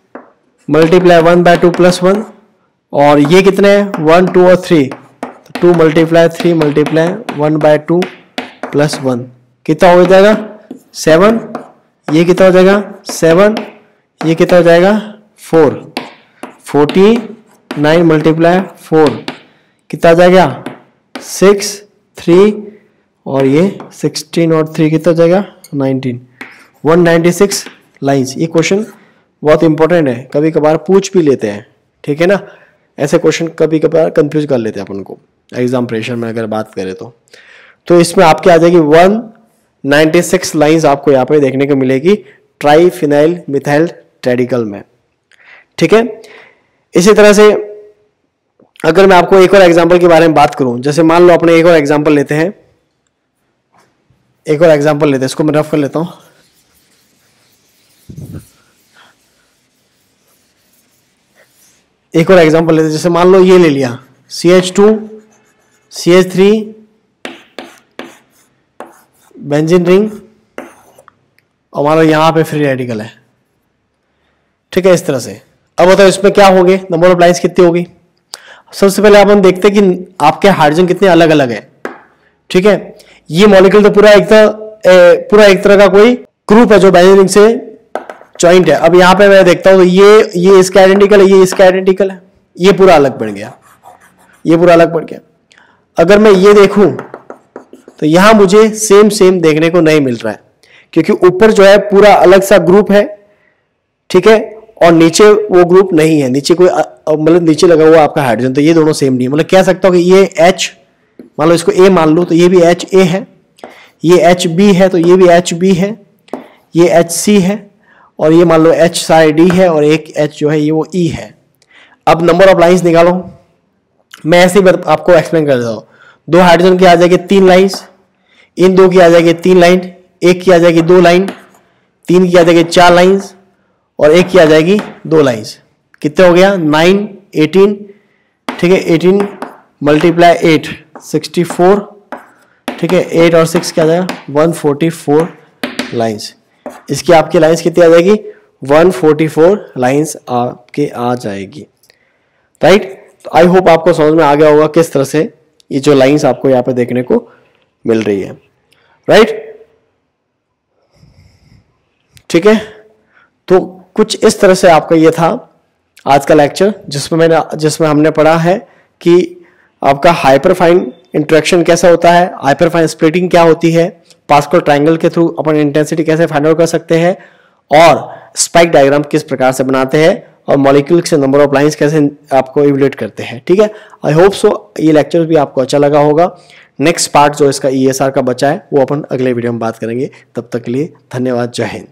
मल्टीप्लाई 1/2 + 1। और ये कितने हैं 1 2 और 3, 2 मल्टीप्लाई 3 मल्टीप्लाई 1/2 + 1, कितना हो जाएगा 7। ये कितना हो जाएगा 7, ये कितना हो जाएगा 4, 49 मल्टीप्लाई 4 कितना आ जाएगा 6 3, और ये 16 और 3 कितना हो जाएगा 19, 196 लाइंस। ये क्वेश्चन बहुत इंपॉर्टेंट है, कभी कभार पूछ भी लेते हैं, ठीक है ना। ऐसे क्वेश्चन कभी कभार कंफ्यूज कर लेते हैं अपन को एग्जाम प्रेशर में अगर बात करें तो इसमें आपके आ जाएगी 196 लाइंस आपको यहाँ पे देखने को मिलेगी ट्राइफिनाइल मिथाइल रेडिकल में, ठीक है। इसी तरह से अगर मैं आपको एक और एग्जांपल के बारे में बात करूं, जैसे मान लो अपने एक और एग्जांपल लेते हैं, इसको मैं रफ कर लेता हूं। एक और एग्जांपल लेते हैं, जैसे मान लो ये ले लिया CH2 CH3 बेंजीन रिंग, और मान लो यहां पे फ्री रेडिकल है, ठीक है, इस तरह से। अब बताओ इसमें क्या होंगे, नंबर ऑफ लाइंस कितनी होगी। सबसे पहले अपन देखते हैं कि आपके हाइड्रोजन कितने अलग अलग है, ठीक है। ये मॉलिक्यूल तो पूरा एक तरह का कोई ग्रुप है जो बेंजीन रिंग से जॉइंट है। अब यहाँ पे मैं देखता हूं तो ये इसका आइडेंटिकल है, ये इसका आइडेंटिकल है, ये पूरा अलग पड़ गया, ये पूरा अलग पड़ गया। अगर मैं ये देखूं तो यहां मुझे सेम देखने को नहीं मिल रहा है, क्योंकि ऊपर जो है पूरा अलग सा ग्रुप है, ठीक है, और नीचे वो ग्रुप नहीं है, नीचे कोई मतलब नीचे लगा हुआ आपका हाइड्रोजन, तो ये दोनों सेम नहीं है। मतलब कह सकता हूं कि ये H, मान लो इसको A मान लो, तो ये भी HA है, ये HB है तो ये भी HB है, ये HC है, और ये मान लो HD है, और एक H जो है ये वो E है। अब नंबर ऑफ लाइंस निकालो, मैं ऐसे ही आपको एक्सप्लेन कर देता हूँ। 2 हाइड्रोजन की आ जाएगी 3 लाइंस, इन 2 की आ जाएगी 3 लाइन, एक की आ जाएगी 2 लाइन, 3 की आ जाएगी 4 लाइंस, और एक की आ जाएगी 2 लाइंस। कितने हो गया 9 18, ठीक है, 18 मल्टीप्लाई 8 64, ठीक है, 8 और 6 क्या आ जाएगा 144 लाइंस। इसकी आपकी लाइंस कितनी आ जाएगी 144 लाइंस आपके आ जाएगी, राइट। तो आई होप आपको समझ में आ गया होगा किस तरह से ये जो लाइंस आपको यहाँ पे देखने को मिल रही है, राइट, ठीक है। तो कुछ इस तरह से आपका ये था आज का लेक्चर, जिसमें हमने पढ़ा है कि आपका हाइपरफाइन इंटरेक्शन कैसा होता है, हाइपरफाइन स्प्लिटिंग क्या होती है, पास्कल ट्रायंगल के थ्रू अपन इंटेंसिटी कैसे फाइंड आउट कर सकते हैं, और स्पाइक डायग्राम किस प्रकार से बनाते हैं, और मॉलिक्यूल से नंबर ऑफ लाइंस कैसे आपको इवैल्यूएट करते हैं, ठीक है। आई होप सो ये लेक्चर भी आपको अच्छा लगा होगा। नेक्स्ट पार्ट जो इसका ESR का बचा है वो अपन अगले वीडियो में बात करेंगे। तब तक के लिए धन्यवाद, जय हिंद।